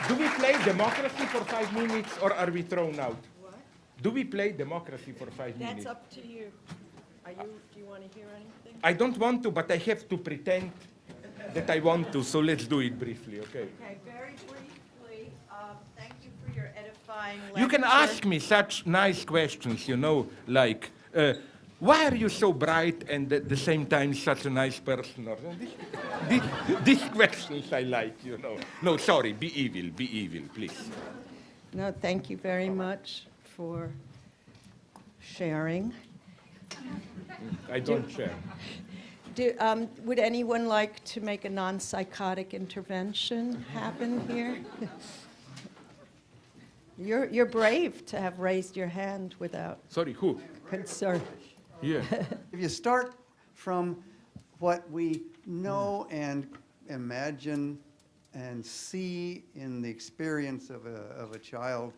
Speaker 2: Do we play democracy for 5 minutes or are we thrown out?
Speaker 1: What?
Speaker 2: Do we play democracy for 5 minutes?
Speaker 1: That's up to you. Do you want to hear anything?
Speaker 2: I don't want to, but I have to pretend that I want to, so let's do it briefly, okay?
Speaker 1: Okay, very briefly, thank you for your edifying lecture.
Speaker 2: You can ask me such nice questions, you know, like, why are you so bright and at the same time such a nice person? Or these questions I like, you know. No, sorry, be evil, please.
Speaker 1: No, thank you very much for sharing.
Speaker 2: I don't share.
Speaker 1: Would anyone like to make a non-psychotic intervention happen here? You're brave to have raised your hand without
Speaker 2: Sorry, who?
Speaker 1: concern.
Speaker 2: Yeah.
Speaker 3: If you start from what we know and imagine and see in the experience of a child,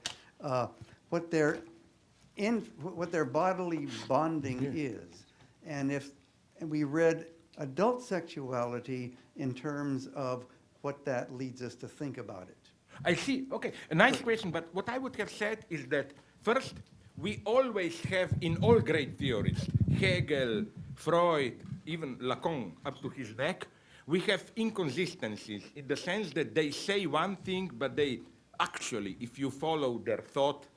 Speaker 3: what their bodily bonding is, and we read adult sexuality in terms of what that leads us to think about it.
Speaker 2: I see. Okay, a nice question, but what I would have said is that first, we always have in all great theories, Hegel, Freud, even Lacan up to his neck, we have inconsistencies in the sense that they say one thing, but they actually, if you follow their thought,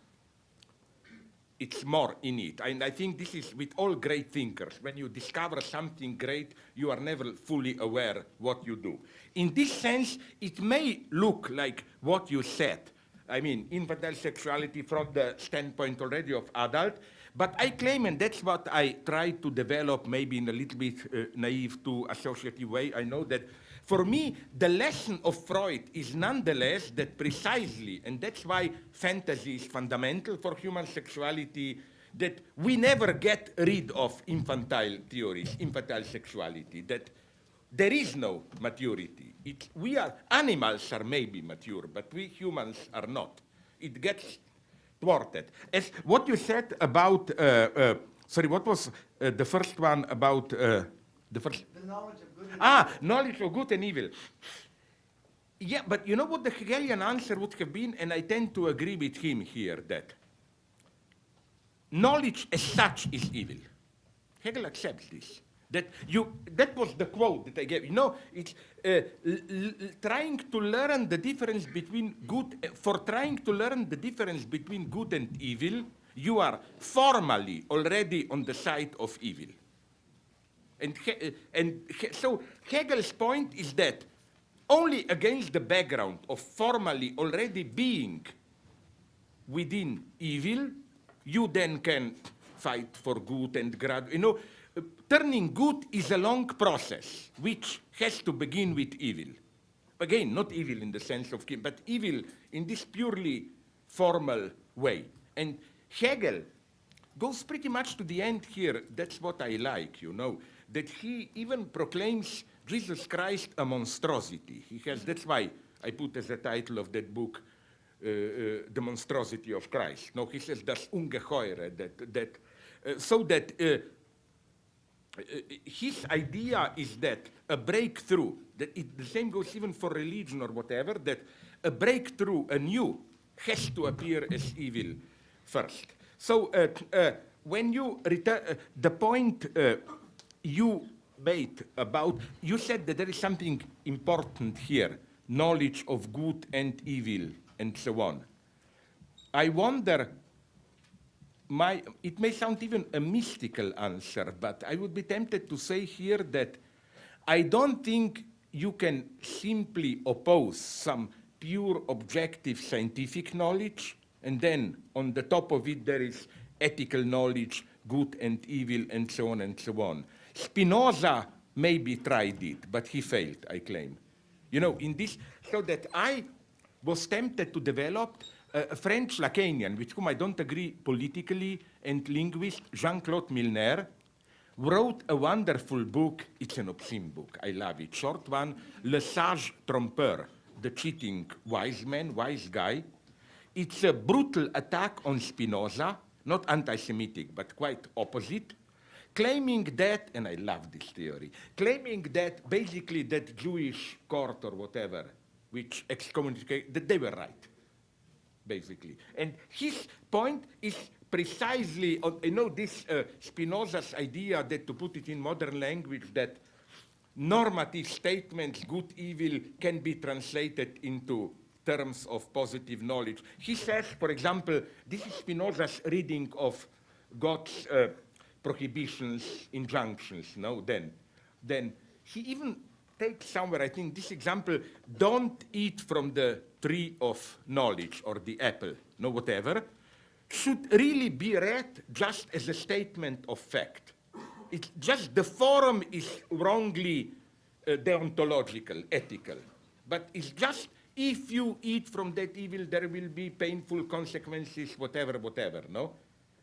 Speaker 2: it's more in it. And I think this is with all great thinkers. When you discover something great, you are never fully aware what you do. In this sense, it may look like what you said. I mean, infantile sexuality from the standpoint already of adult, but I claim, and that's what I try to develop maybe in a little bit naive to associative way, I know that for me, the lesson of Freud is nonetheless that precisely, and that's why fantasy is fundamental for human sexuality, that we never get rid of infantile theories, infantile sexuality, that there is no maturity. Animals are maybe mature, but we humans are not. It gets thwarted. As what you said about, sorry, what was the first one about, the first?
Speaker 3: The knowledge of good and
Speaker 2: Knowledge of good and evil. Yeah, but you know what the Hegelian answer would have been, and I tend to agree with him here, that knowledge as such is evil. Hegel accepts this. That was the quote that I gave. You know, it's trying to learn the difference between good, for trying to learn the difference between good and evil, you are formally already on the side of evil. So Hegel's point is that only against the background of formally already being within evil, you then can fight for good and turning good is a long process, which has to begin with evil. Again, not evil in the sense of, but evil in this purely formal way. And Hegel goes pretty much to the end here. That's what I like, that he even proclaims Jesus Christ a monstrosity. That's why I put as the title of that book, The Monstrosity of Christ. No, he says, das Ungeheure, his idea is that a breakthrough, the same goes even for religion or whatever, that a breakthrough, anew, has to appear as evil first. So when you return, the point you made about, you said that there is something important here, knowledge of good and evil and so on. I wonder, it may sound even a mystical answer, but I would be tempted to say here that I don't think you can simply oppose some pure objective scientific knowledge, and then on the top of it there is ethical knowledge, good and evil, and so on and so on. Spinoza maybe tried it, but he failed, I claim. In this, so that I was tempted to develop a French Lacanian, with whom I don't agree politically, and linguist Jean-Claude Milner, wrote a wonderful book. It's an obscene book. I love it. Short one, Le Sage Trompeur, the cheating wise man, wise guy. It's a brutal attack on Spinoza, not anti-Semitic, but quite opposite, claiming that, and I love this theory, claiming that basically that Jewish court or whatever, which excommunicated, that they were right, basically. And his point is precisely, this Spinoza's idea that, to put it in modern language, that normative statements, good, evil, can be translated into terms of positive knowledge. He says, for example, this is Spinoza's reading of God's prohibitions, injunctions, then he even takes somewhere, I think, this example, don't eat from the tree of knowledge or the apple, whatever, should really be read just as a statement of fact. It's just the form is wrongly deontological, ethical, but it's just if you eat from that evil, there will be painful consequences, whatever, no?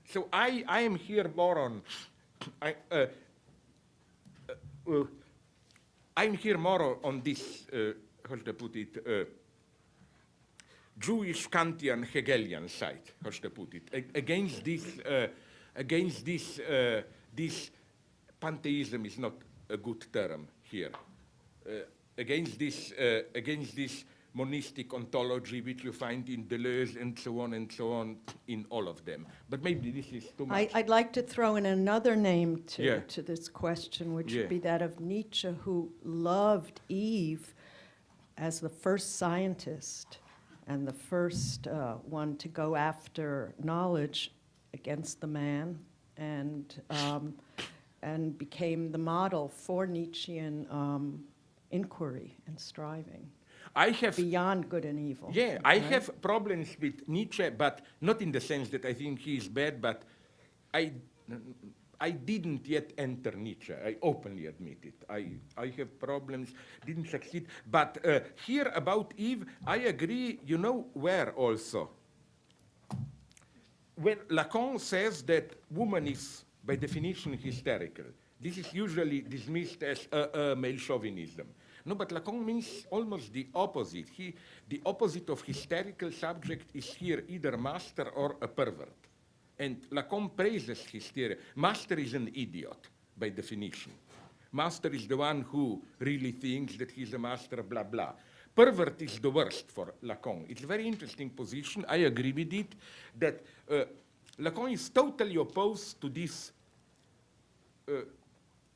Speaker 2: So I am here more on, I'm here more on this, how should I put it, Jewish Kantian Hegelian side, how should I put it, against this pantheism is not a good term here, against this monistic ontology which you find in Deleuze and so on in all of them. But maybe this is too much.
Speaker 1: I'd like to throw in another name to this question, which would be that of Nietzsche, who loved Eve as the first scientist and the first one to go after knowledge against the man, and became the model for Nietzschean inquiry and striving.
Speaker 2: I have
Speaker 1: beyond good and evil.
Speaker 2: Yeah, I have problems with Nietzsche, but not in the sense that I think he is bad, but I didn't yet enter Nietzsche. I openly admit it. I have problems, didn't succeed. But here about Eve, I agree, where also? When Lacan says that woman is, by definition, hysterical, this is usually dismissed as male chauvinism. No, but Lacan means almost the opposite. The opposite of hysterical subject is here either master or a pervert. And Lacan praises hysteria. Master is an idiot, by definition. Master is the one who really thinks that he's a master, blah, blah. Pervert is the worst for Lacan. It's a very interesting position. I agree with it, that Lacan is totally opposed to this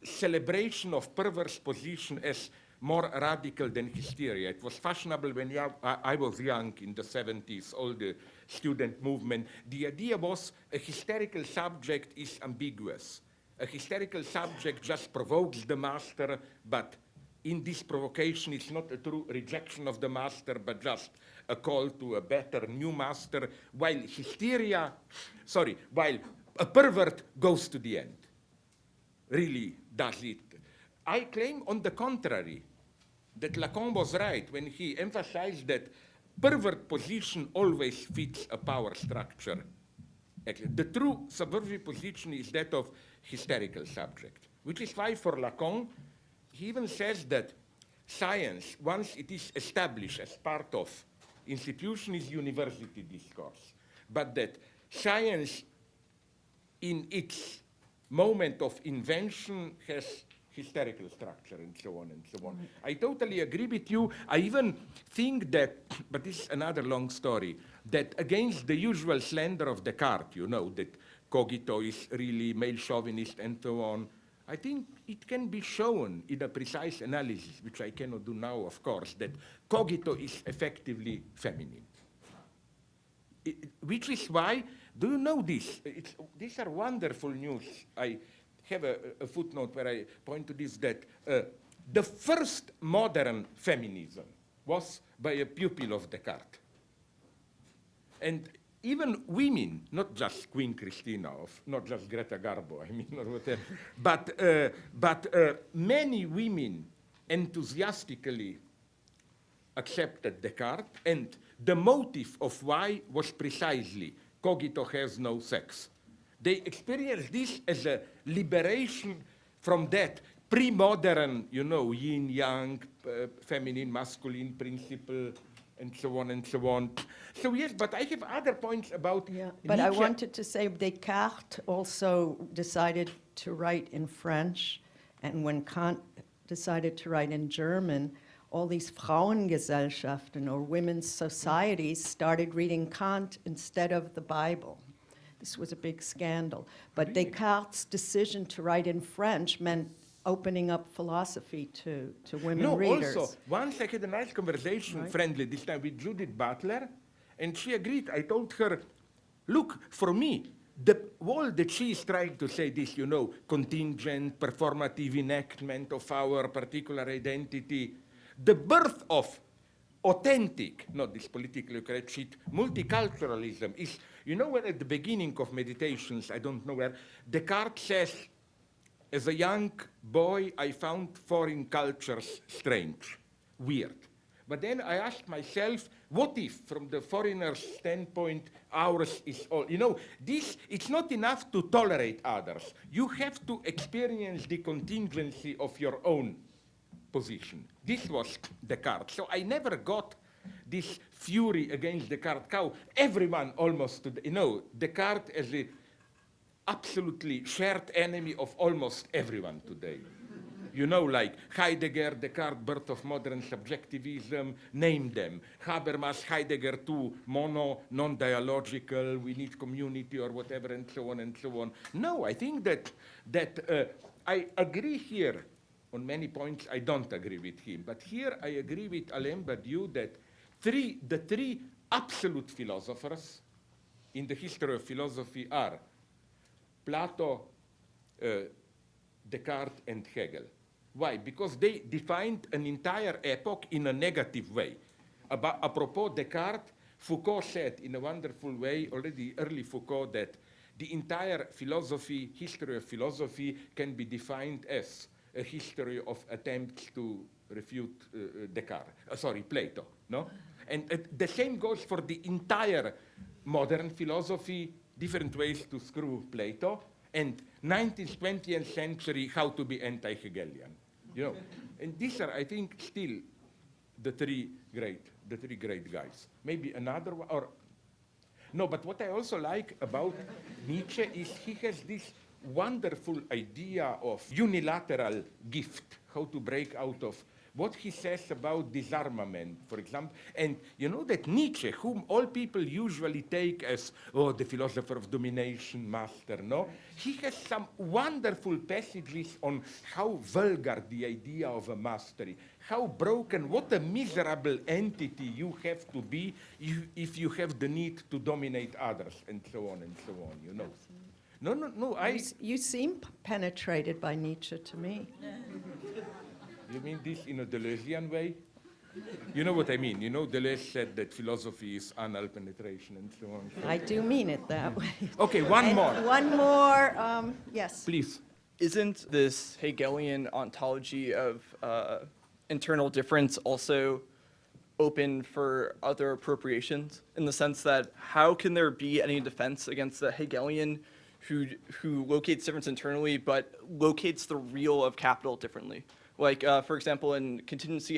Speaker 2: celebration of perverse position as more radical than hysteria. It was fashionable when I was young in the 70s, all the student movement. The idea was a hysterical subject is ambiguous. A hysterical subject just provokes the master, but in this provocation is not a true rejection of the master, but just a call to a better new master, while a pervert goes to the end, really does it. I claim, on the contrary, that Lacan was right when he emphasized that pervert position always fits a power structure. Actually, the true subversive position is that of hysterical subject, which is why for Lacan, he even says that science, once it is established as part of institution, is university discourse, but that science in its moment of invention has hysterical structure and so on and so on. I totally agree with you. I even think that, but this is another long story, that against the usual slander of Descartes, you know, that cogito is really male chauvinist and so on, I think it can be shown in a precise analysis, which I cannot do now, of course, that cogito is effectively feminine. Which is why, do you know this? These are wonderful news. I have a footnote where I point to this, that the first modern feminism was by a pupil of Descartes. And even women, not just Queen Christina, not just Greta Garbo, I mean, or whatever, but many women enthusiastically accepted Descartes, and the motive of why was precisely cogito has no sex. They experienced this as a liberation from that pre-modern, you know, yin-yang, feminine, masculine principle, and so on and so on. So yes, but I have other points about
Speaker 1: But
Speaker 2: Nietzsche.
Speaker 1: I wanted to say Descartes also decided to write in French, and when Kant decided to write in German, all these Frauengesellschaften or women's societies started reading Kant instead of the Bible. This was a big scandal. But
Speaker 2: Really?
Speaker 1: Descartes' decision to write in French meant opening up philosophy to women readers.
Speaker 2: Also, once I had a nice conversation, friendly, this time with Judith Butler, and she agreed. I told her, look, for me, the wall that she is trying to say this, you know, contingent, performative enactment of our particular identity, the birth of authentic, not this politically correct shit, multiculturalism is, you know, where at the beginning of Meditations, I don't know where, Descartes says, as a young boy, I found foreign cultures strange, weird. But then I asked myself, what if, from the foreigner's standpoint, ours is all? You know, this, it's not enough to tolerate others. You have to experience the contingency of your own position. This was Descartes. So I never got this fury against Descartes. How everyone almost, you know, Descartes as the absolutely shared enemy of almost everyone today. You know, like Heidegger, Descartes, birth of modern subjectivism, name them. Habermas, Heidegger too, mono, non-dialogical, we need community or whatever, and so on and so on. No, I think that I agree here. On many points, I don't agree with him. But here I agree with Alain Badiou that the three absolute philosophers in the history of philosophy are Plato, Descartes, and Hegel. Why? Because they defined an entire epoch in a negative way. Apropos Descartes, Foucault said in a wonderful way, already early Foucault, that the entire philosophy, history of philosophy, can be defined as a history of attempts to refute Plato, no? And the same goes for the entire modern philosophy, different ways to screw Plato, and 19th, 20th century, how to be anti-Hegelian, you know? And these are, I think, still the three great guys. Maybe another one, or, no, but what I also like about Nietzsche is he has this wonderful idea of unilateral gift, how to break out of what he says about disarmament, for example. And you know that Nietzsche, whom all people usually take as, oh, the philosopher of domination, master, no? He has some wonderful passages on how vulgar the idea of a mastery, how broken, what a miserable entity you have to be if you have the need to dominate others, and so on and so on, you know. Absolutely. No,
Speaker 1: You seem penetrated by Nietzsche to me.
Speaker 2: You mean this in a Deleuzian way? You know what I mean. You know, Deleuze said that philosophy is anal penetration and so on.
Speaker 1: I do mean it that way.
Speaker 2: Okay, one
Speaker 1: And
Speaker 2: more.
Speaker 1: One more, yes.
Speaker 2: Please.
Speaker 4: Isn't this Hegelian ontology of internal difference also open for other appropriations, in the sense that how can there be any defense against the Hegelian who locates difference internally but locates the real of capital differently? Like, for example, in contingency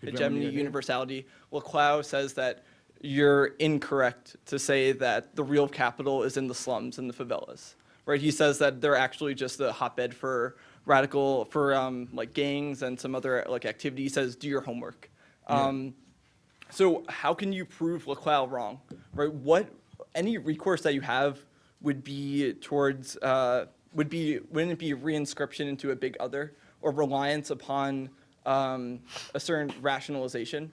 Speaker 4: hegemony universality, Laclau says that you're incorrect to say that the real of capital is in the slums and the favelas. Right? He says that they're actually just a hotbed for radical, like gangs and some other like activity. He says, do your homework. So how can you prove Laclau wrong? Right? Any recourse that you have would be towards, wouldn't it be reinscription into a big other or reliance upon a certain rationalization?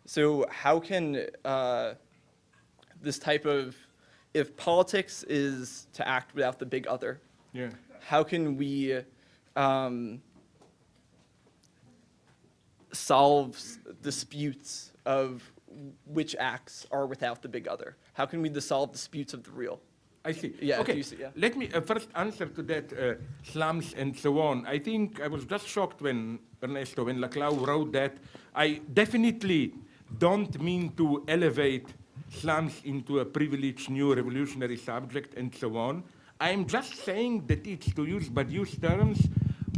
Speaker 4: So how can this type of, if politics is to act without the big other, how can we solve disputes of which acts are without the big other? How can we solve disputes of the real?
Speaker 2: I see.
Speaker 4: Yeah,
Speaker 2: Okay.
Speaker 4: do you see, yeah.
Speaker 2: Let me first answer to that slums and so on. I think I was just shocked when Ernesto, when Laclau wrote that. I definitely don't mean to elevate slums into a privileged new revolutionary subject and so on. I'm just saying that it's, to use Badiou's terms,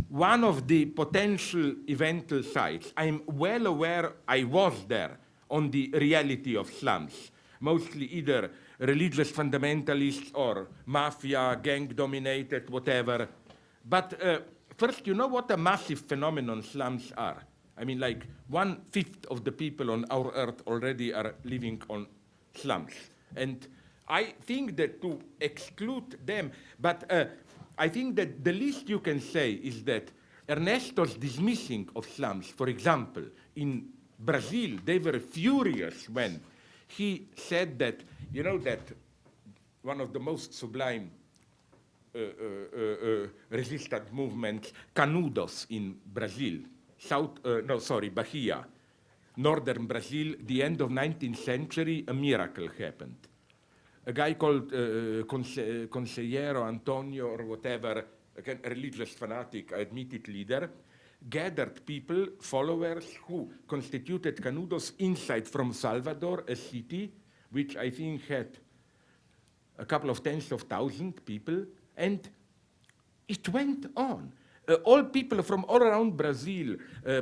Speaker 2: one of the potential eventual sites. I'm well aware I was there on the reality of slums, mostly either religious fundamentalists or mafia, gang-dominated, whatever. But first, you know what a massive phenomenon slums are? I mean, like 1/5 of the people on our earth already are living on slums. And I think that to exclude them, but I think that the least you can say is that Ernesto's dismissing of slums, for example, in Brazil, they were furious when he said that, you know, that one of the most sublime resistance movements, Canudos in Brazil, Bahia, northern Brazil, the end of 19th century, a miracle happened. A guy called Conselheiro Antonio or whatever, a religious fanatic, admitted leader, gathered people, followers, who constituted Canudos inside from Salvador, a city which I think had a couple of tens of thousands people, and it went on. All people from all around Brazil,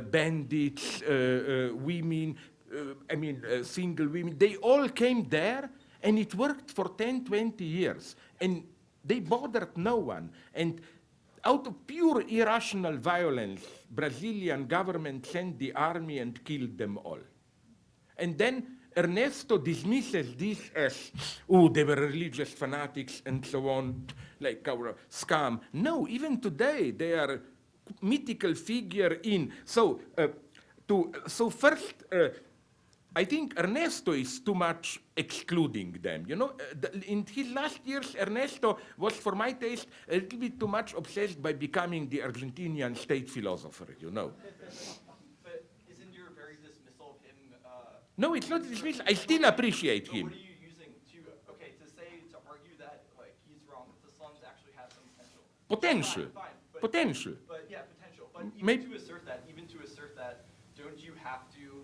Speaker 2: bandits, women, single women, they all came there, and it worked for 10, 20 years. And they bothered no one. And out of pure irrational violence, Brazilian government sent the army and killed them all. And then Ernesto dismisses this as, oh, they were religious fanatics and so on, like our scam. No, even today they are mythical figure in. So first, I think Ernesto is too much excluding them. You know, in his last years, Ernesto was, for my taste, a little bit too much obsessed by becoming the Argentinian state philosopher, you know.
Speaker 4: But isn't your very dismissal of him?
Speaker 2: No, it's not dismissal. I still appreciate him.
Speaker 4: What are you using to argue that like he's wrong, that the slums actually have some potential?
Speaker 2: Potential.
Speaker 4: Fine,
Speaker 2: Potential.
Speaker 4: But yeah, potential. But
Speaker 2: Maybe-
Speaker 4: even to assert that, don't you have to?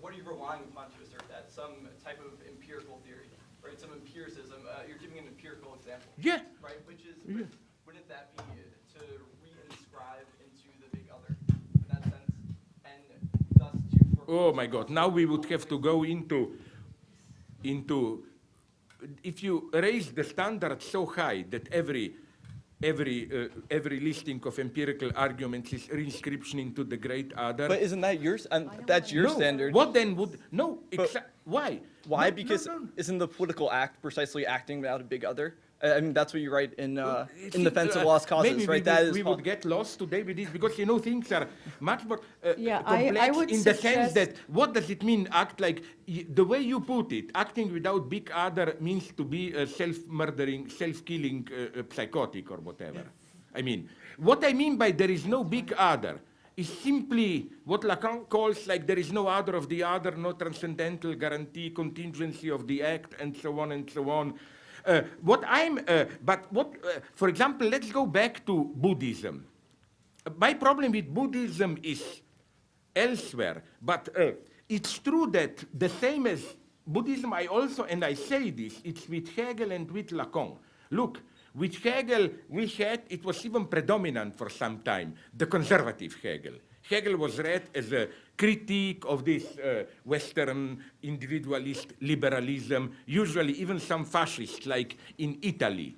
Speaker 4: What are you relying upon to assert that? Some type of empirical theory, right? Some empiricism. You're giving an empirical example.
Speaker 2: Yeah.
Speaker 4: Right, which is,
Speaker 2: Yeah.
Speaker 4: wouldn't that be to reinscribe into the big other in that sense, and thus to?
Speaker 2: Oh my God! Now we would have to go into. If you raise the standard so high that every listing of empirical arguments is reinscription into the great other.
Speaker 4: But isn't that yours? That's your
Speaker 2: No.
Speaker 4: standard.
Speaker 2: What then would no?
Speaker 4: But
Speaker 2: Why?
Speaker 4: Why?
Speaker 2: No,
Speaker 4: Because
Speaker 2: no.
Speaker 4: isn't the political act precisely acting without a big other? I mean, that's what you write in
Speaker 2: It's-
Speaker 4: defense of lost causes,
Speaker 2: maybe
Speaker 4: right?
Speaker 2: we would get lost today with this because you know things are much more
Speaker 1: Yeah,
Speaker 2: complex
Speaker 1: I would
Speaker 2: in the sense
Speaker 1: suggest-
Speaker 2: that what does it mean act like the way you put it, acting without big other means to be a self-murdering, self-killing psychotic or whatever. I mean, what I mean by there is no big other is simply what Lacan calls like there is no other of the other, no transcendental guarantee, contingency of the act, and so on and so on. For example, let's go back to Buddhism. My problem with Buddhism is elsewhere, but it's true that the same as Buddhism, I also, and I say this, it's with Hegel and with Lacan. Look, with Hegel, it was even predominant for some time, the conservative Hegel. Hegel was read as a critique of this Western individualist liberalism, usually even some fascists, like in Italy,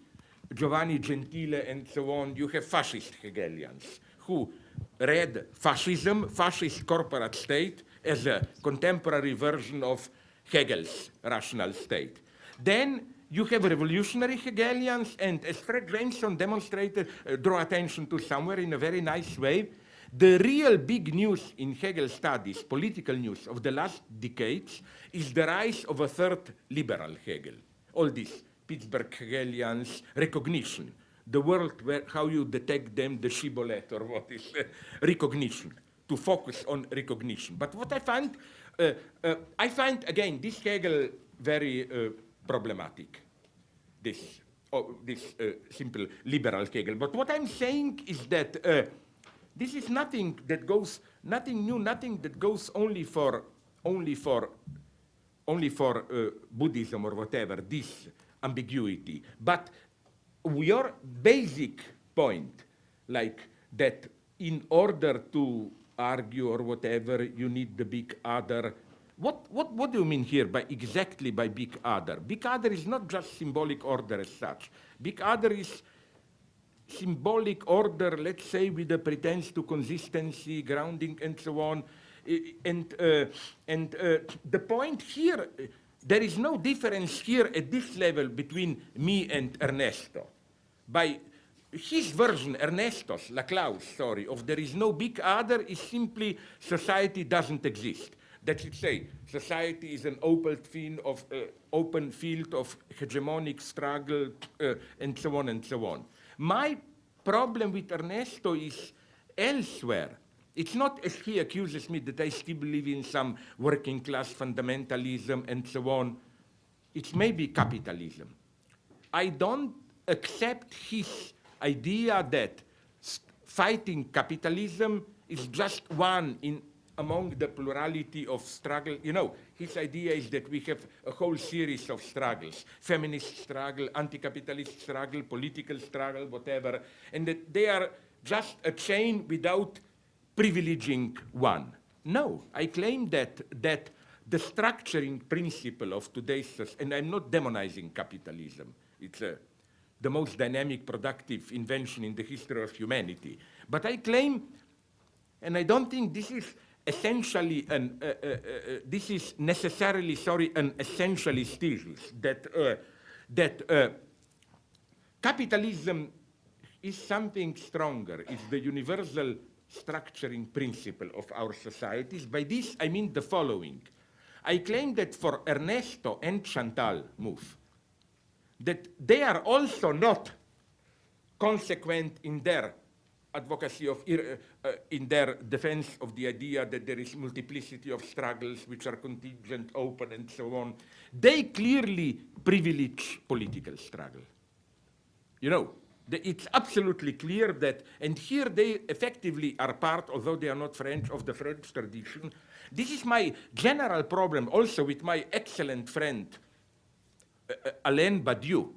Speaker 2: Giovanni Gentile and so on, you have fascist Hegelians who read fascism, fascist corporate state, as a contemporary version of Hegel's rational state. Then you have revolutionary Hegelians, and as Fred Jameson demonstrated, draw attention to somewhere in a very nice way, the real big news in Hegel studies, political news of the last decades, is the rise of a third liberal Hegel. All these Pittsburgh Hegelians, recognition, the world where how you detect them, the shibboleth or what is recognition, to focus on recognition. But what I find again this Hegel very problematic, this simple liberal Hegel. But what I'm saying is that this is nothing new, nothing that goes only for Buddhism or whatever, this ambiguity. But your basic point, like that in order to argue or whatever, you need the big other. What do you mean here exactly by big other? Big other is not just symbolic order as such. Big other is symbolic order, let's say, with a pretense to consistency, grounding, and so on. The point here, there is no difference here at this level between me and Ernesto. By his version, Ernesto's, Laclau's, sorry, of there is no big other is simply society doesn't exist. That is to say, society is an open field of hegemonic struggle, and so on and so on. My problem with Ernesto is elsewhere. It's not as he accuses me that I still believe in some working class fundamentalism and so on. It's maybe capitalism. I don't accept his idea that fighting capitalism is just one among the plurality of struggle. You know, his idea is that we have a whole series of struggles, feminist struggle, anti-capitalist struggle, political struggle, whatever, and that they are just a chain without privileging one. No, I claim that the structuring principle of today's society, and I'm not demonizing capitalism, it's the most dynamic, productive invention in the history of humanity. But I claim, and I don't think this is essentially this is necessarily, an essentialist thesis, that capitalism is something stronger. It's the universal structuring principle of our societies. By this, I mean the following. I claim that for Ernesto and Chantal Mouffe, that they are also not consequent in their advocacy of, in their defense of the idea that there is multiplicity of struggles which are contingent, open, and so on. They clearly privilege political struggle. You know, it's absolutely clear that, and here they effectively are part, although they are not French, of the French tradition. This is my general problem also with my excellent friend, Alain Badiou.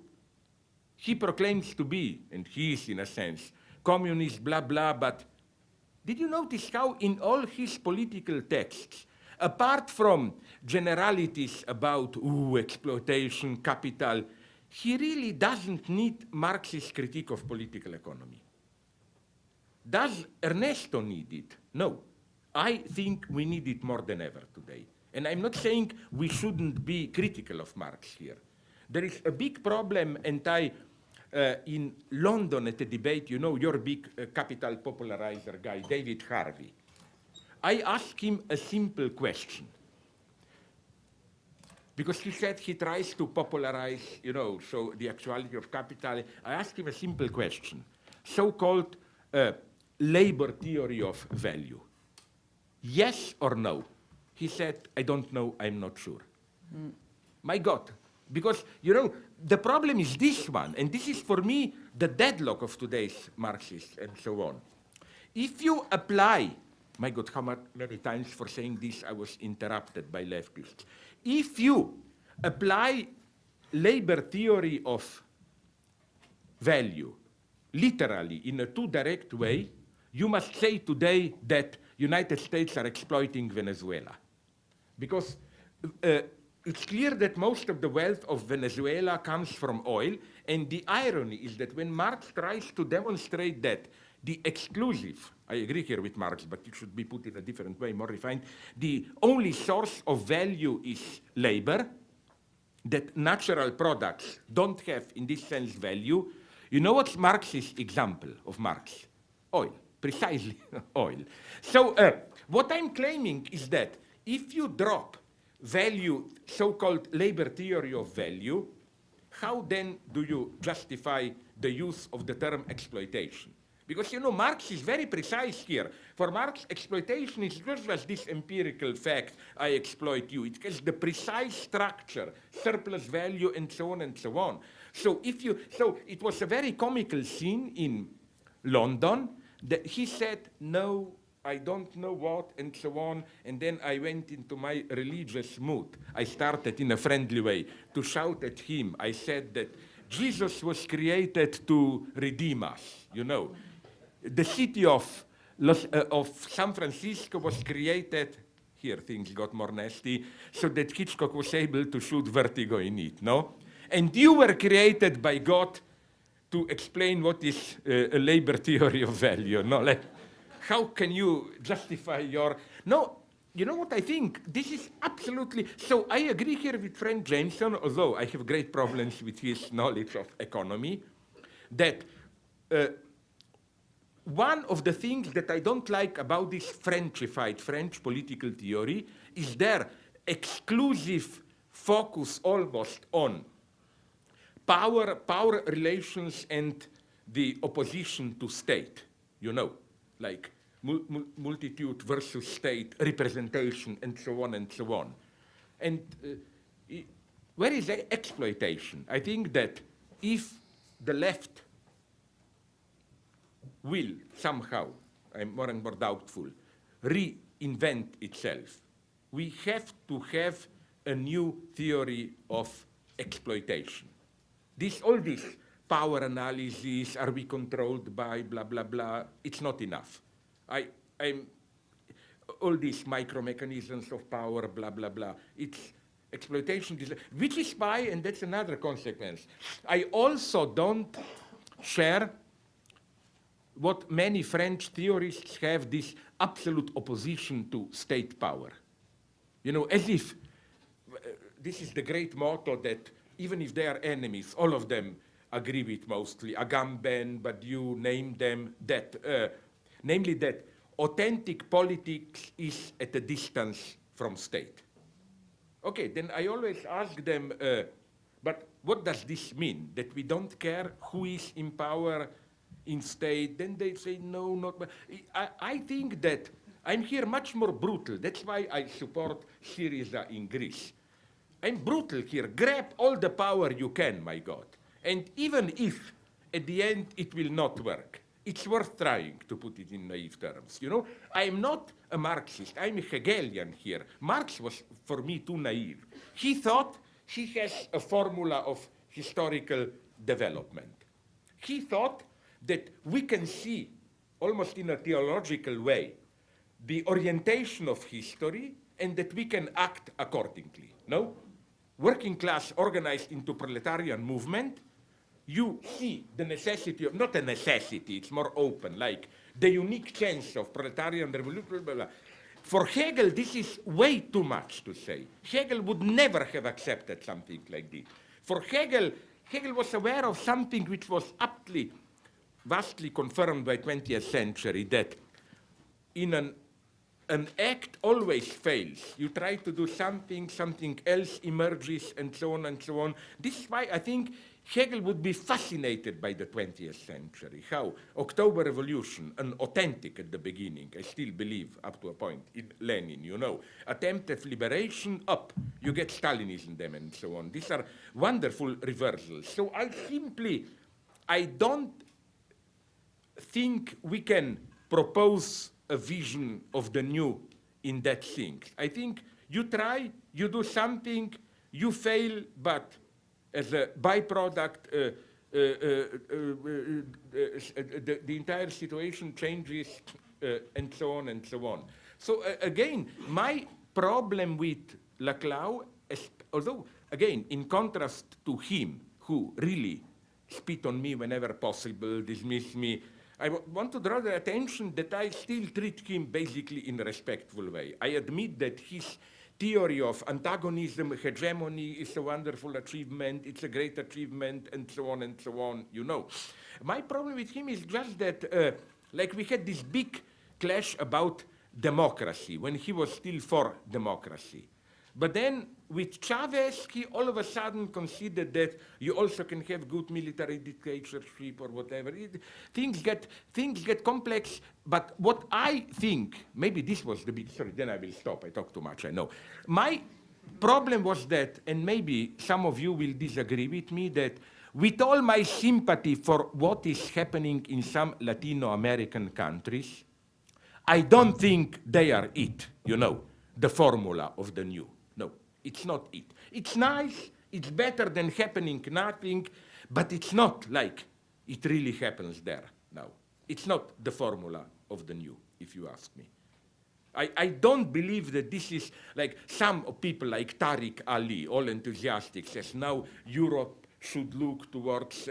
Speaker 2: He proclaims to be, and he is in a sense, communist, blah, blah, but did you notice how in all his political texts, apart from generalities about exploitation, capital, he really doesn't need Marxist critique of political economy. Does Ernesto need it? No. I think we need it more than ever today. And I'm not saying we shouldn't be critical of Marx here. There is a big problem, and in London at a debate, you know, your big capital popularizer guy, David Harvey. I asked him a simple question. Because he said he tries to popularize, you know, so the actuality of capital. I asked him a simple question. So-called labor theory of value? Yes or no? He said, I don't know, I'm not sure. My God, because, you know, the problem is this one, and this is for me the deadlock of today's Marxists and so on. If you apply, my God, how many times for saying this I was interrupted by leftists. If you apply labor theory of value literally in a too direct way, you must say today that United States are exploiting Venezuela. Because it's clear that most of the wealth of Venezuela comes from oil, and the irony is that when Marx tries to demonstrate that the exclusive, I agree here with Marx, but it should be put in a different way, more refined, the only source of value is labor, that natural products don't have, in this sense, value. You know what's Marx's example of Marx? Oil, precisely oil. So what I'm claiming is that if you drop value, so-called labor theory of value, how then do you justify the use of the term exploitation? Because, you know, Marx is very precise here. For Marx, exploitation is not just this empirical fact, I exploit you. It has the precise structure, surplus value, and so on and so on. So it was a very comical scene in London that he said, no, I don't know what, and so on, and then I went into my religious mood. I started in a friendly way to shout at him. I said that Jesus was created to redeem us, you know. The city of San Francisco was created, here things got more nasty, so that Hitchcock was able to shoot Vertigo in it, no? And you were created by God to explain what is a labor theory of value, no? Like, how can you justify your... No, you know what I think? This is absolutely... So I agree here with Frank Jameson, although I have great problems with his knowledge of economy, that one of the things that I don't like about this Frenchified French political theory is their exclusive focus almost on power relations and the opposition to state, you know, like multitude versus state representation and so on and so on. And where is the exploitation? I think that if the left will somehow, I'm more and more doubtful, reinvent itself, we have to have a new theory of exploitation. All this power analysis, are we controlled by blah, blah, blah, it's not enough. All these micro-mechanisms of power, blah, blah, blah, it's exploitation, which is why, and that's another consequence, I also don't share what many French theorists have, this absolute opposition to state power. You know, as if this is the great motto that even if they are enemies, all of them agree with mostly, Agamben, Badiou, name them, that, namely that authentic politics is at a distance from state. Okay, then I always ask them, but what does this mean? That we don't care who is in power in state? Then they say, no, not. I think that I'm here much more brutal. That's why I support Syriza in Greece. I'm brutal here. Grab all the power you can, my God. And even if at the end it will not work, it's worth trying, to put it in naive terms. You know, I'm not a Marxist. I'm a Hegelian here. Marx was, for me, too naive. He thought he has a formula of historical development. He thought that we can see, almost in a theological way, the orientation of history and that we can act accordingly. No? Working class organized into proletarian movement, you see the necessity of, not a necessity, it's more open, like the unique chance of proletarian revolution, blah, blah, blah. For Hegel, this is way too much to say. Hegel would never have accepted something like this. For Hegel, Hegel was aware of something which was vastly confirmed by 20th century, that in an an act always fails. You try to do something, something else emerges, and so on and so on. This is why I think Hegel would be fascinated by the 20th century, how October Revolution, an authentic at the beginning, I still believe up to a point, in Lenin, you know, attempt of liberation, up, you get Stalinism then and so on. These are wonderful reversals. So I don't think we can propose a vision of the new in that thing. I think you try, you do something, you fail, but as a byproduct, the entire situation changes, and so on and so on. So again, my problem with Laclau, although again, in contrast to him, who really spit on me whenever possible, dismiss me, I want to draw the attention that I still treat him basically in a respectful way. I admit that his theory of antagonism, hegemony is a wonderful achievement, it's a great achievement, and so on, you know. My problem with him is just that, like we had this big clash about democracy, when he was still for democracy. But then with Chavez, he all of a sudden considered that you also can have good military dictatorship or whatever. Things get complex, but what I think, maybe this was the big, sorry, then I will stop, I talk too much, I know. My problem was that, and maybe some of you will disagree with me, that with all my sympathy for what is happening in some Latino American countries, I don't think they are it, you know, the formula of the new. No, it's not it. It's nice, it's better than happening nothing, but it's not like it really happens there now. It's not the formula of the new, if you ask me. I don't believe that this is like some people like Tariq Ali, all enthusiastic, says now Europe should look towards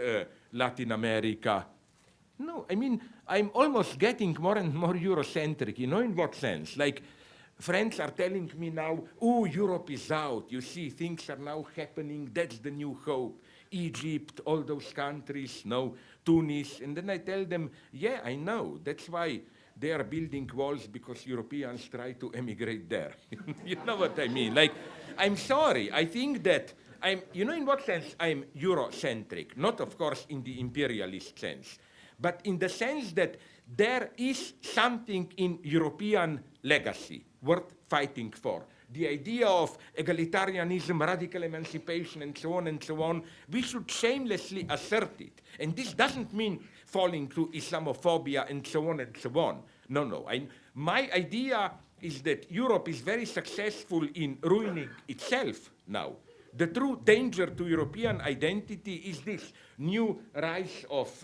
Speaker 2: Latin America. No, I mean, I'm almost getting more and more Eurocentric, you know, in what sense? Like, friends are telling me now, oh, Europe is out. You see, things are now happening. That's the new hope. Egypt, all those countries, no, Tunis. And then I tell them, yeah, I know. That's why they are building walls, because Europeans try to emigrate there. You know what I mean? Like, I'm sorry. I think that you know, in what sense I'm Eurocentric? Not, of course, in the imperialist sense, but in the sense that there is something in European legacy worth fighting for. The idea of egalitarianism, radical emancipation, and so on, we should shamelessly assert it. And this doesn't mean falling to Islamophobia and so on. No. My idea is that Europe is very successful in ruining itself now. The true danger to European identity is this new rise of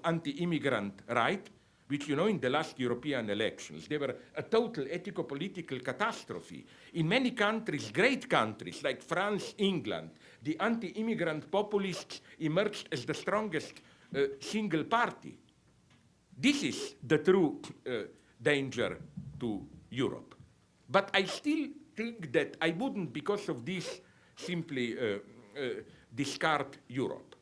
Speaker 2: anti-immigrant right, which, you know, in the last European elections, they were a total ethico-political catastrophe. In many countries, great countries like France, England, the anti-immigrant populists emerged as the strongest single party. This is the true danger to Europe. But I still think that I wouldn't, because of this, simply discard Europe.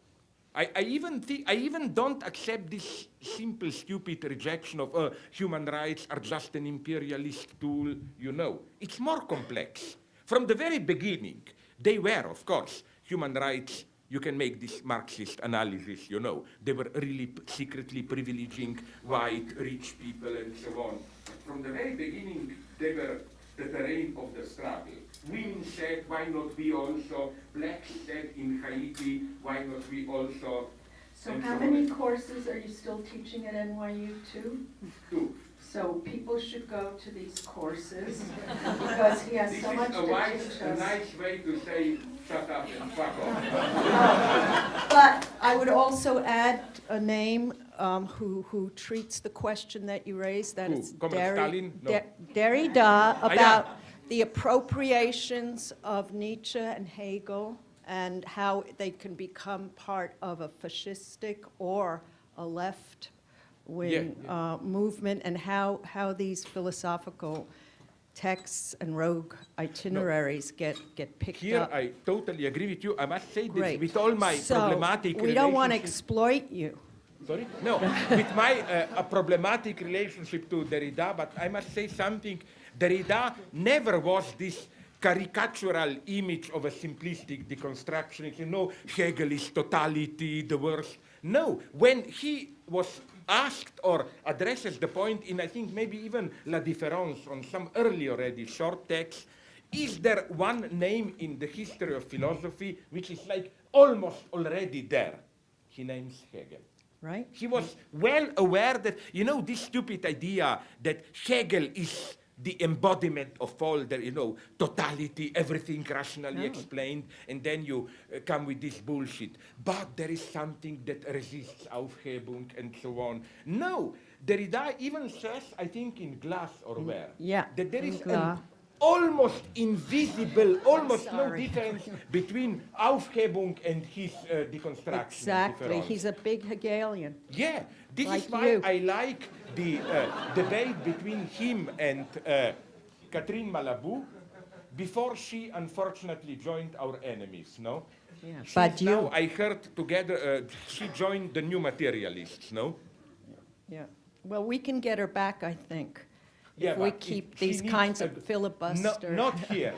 Speaker 2: I even don't accept this simple, stupid rejection of human rights are just an imperialist tool, you know. It's more complex. From the very beginning, they were, of course, human rights. You can make this Marxist analysis, you know. They were really secretly privileging white, rich people and so on. From the very beginning, they were the terrain of the struggle. Women said, why not we also? Blacks said in Haiti, why not we also?
Speaker 1: So how many courses are you still teaching at NYU too?
Speaker 2: 2.
Speaker 1: So people should go to these courses because he has so much to teach
Speaker 2: a
Speaker 1: us.
Speaker 2: nice way to say, shut up and fuck off.
Speaker 1: But I would also add a name who treats the question that you raised, that
Speaker 2: Who?
Speaker 1: is
Speaker 2: Comrade Stalin? No.
Speaker 1: Derrida, about
Speaker 2: yeah.
Speaker 1: the appropriations of Nietzsche and Hegel and how they can become part of a fascistic or a left-wing movement, and how these philosophical texts and rogue itineraries get picked
Speaker 2: Here
Speaker 1: up.
Speaker 2: I totally agree with you. I must say this
Speaker 1: Great.
Speaker 2: with all my
Speaker 1: So
Speaker 2: problematic
Speaker 1: we don't want to
Speaker 2: relationships.
Speaker 1: exploit you.
Speaker 2: Sorry? No, with my a problematic relationship to Derrida, but I must say something. Derrida never was this caricatural image of a simplistic deconstructionist. You know, Hegel is totality, the worst. No, when he was asked or addresses the point in, I think, maybe even La Différence on some early already short text, is there one name in the history of philosophy which is like almost already there? He names Hegel.
Speaker 1: Right?
Speaker 2: He was well aware that, you know, this stupid idea that Hegel is the embodiment of all the, you know, totality, everything rationally explained, and then you come with this bullshit. But there is something that resists Aufhebung and so on. No, Derrida even says, I think in Glass or where,
Speaker 1: yeah,
Speaker 2: that there
Speaker 1: in
Speaker 2: is
Speaker 1: Glass.
Speaker 2: an almost invisible, almost no
Speaker 1: Sorry.
Speaker 2: difference between Aufhebung and his deconstruction.
Speaker 1: Exactly.
Speaker 2: Difference.
Speaker 1: He's a big Hegelian.
Speaker 2: Yeah, this
Speaker 1: Like
Speaker 2: is why
Speaker 1: you.
Speaker 2: I like the debate between him and Catherine Malabou before she unfortunately joined our enemies, no?
Speaker 1: Yeah.
Speaker 2: She's
Speaker 1: But you.
Speaker 2: now, I heard together, she joined the new materialists, no?
Speaker 1: Yeah. Well, we can get her back, I think.
Speaker 2: Yeah,
Speaker 1: If we
Speaker 2: but
Speaker 1: keep
Speaker 2: she
Speaker 1: these
Speaker 2: needs
Speaker 1: kinds
Speaker 2: a-
Speaker 1: of filibuster.
Speaker 2: Not here.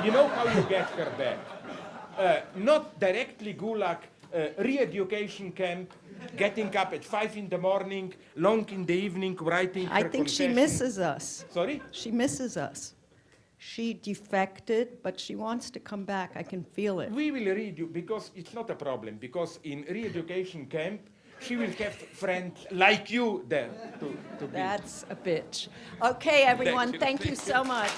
Speaker 2: You know how you get her back? Not directly Gulag, re-education camp, getting up at 5 in the morning, long in the evening, writing her
Speaker 1: I think she
Speaker 2: confession.
Speaker 1: misses us.
Speaker 2: Sorry?
Speaker 1: She misses us. She defected, but she wants to come back. I can feel it.
Speaker 2: We will read you, because it's not a problem, because in re-education camp, she will have friends like you there to be.
Speaker 1: That's a bitch. Okay, everyone, thank you so much.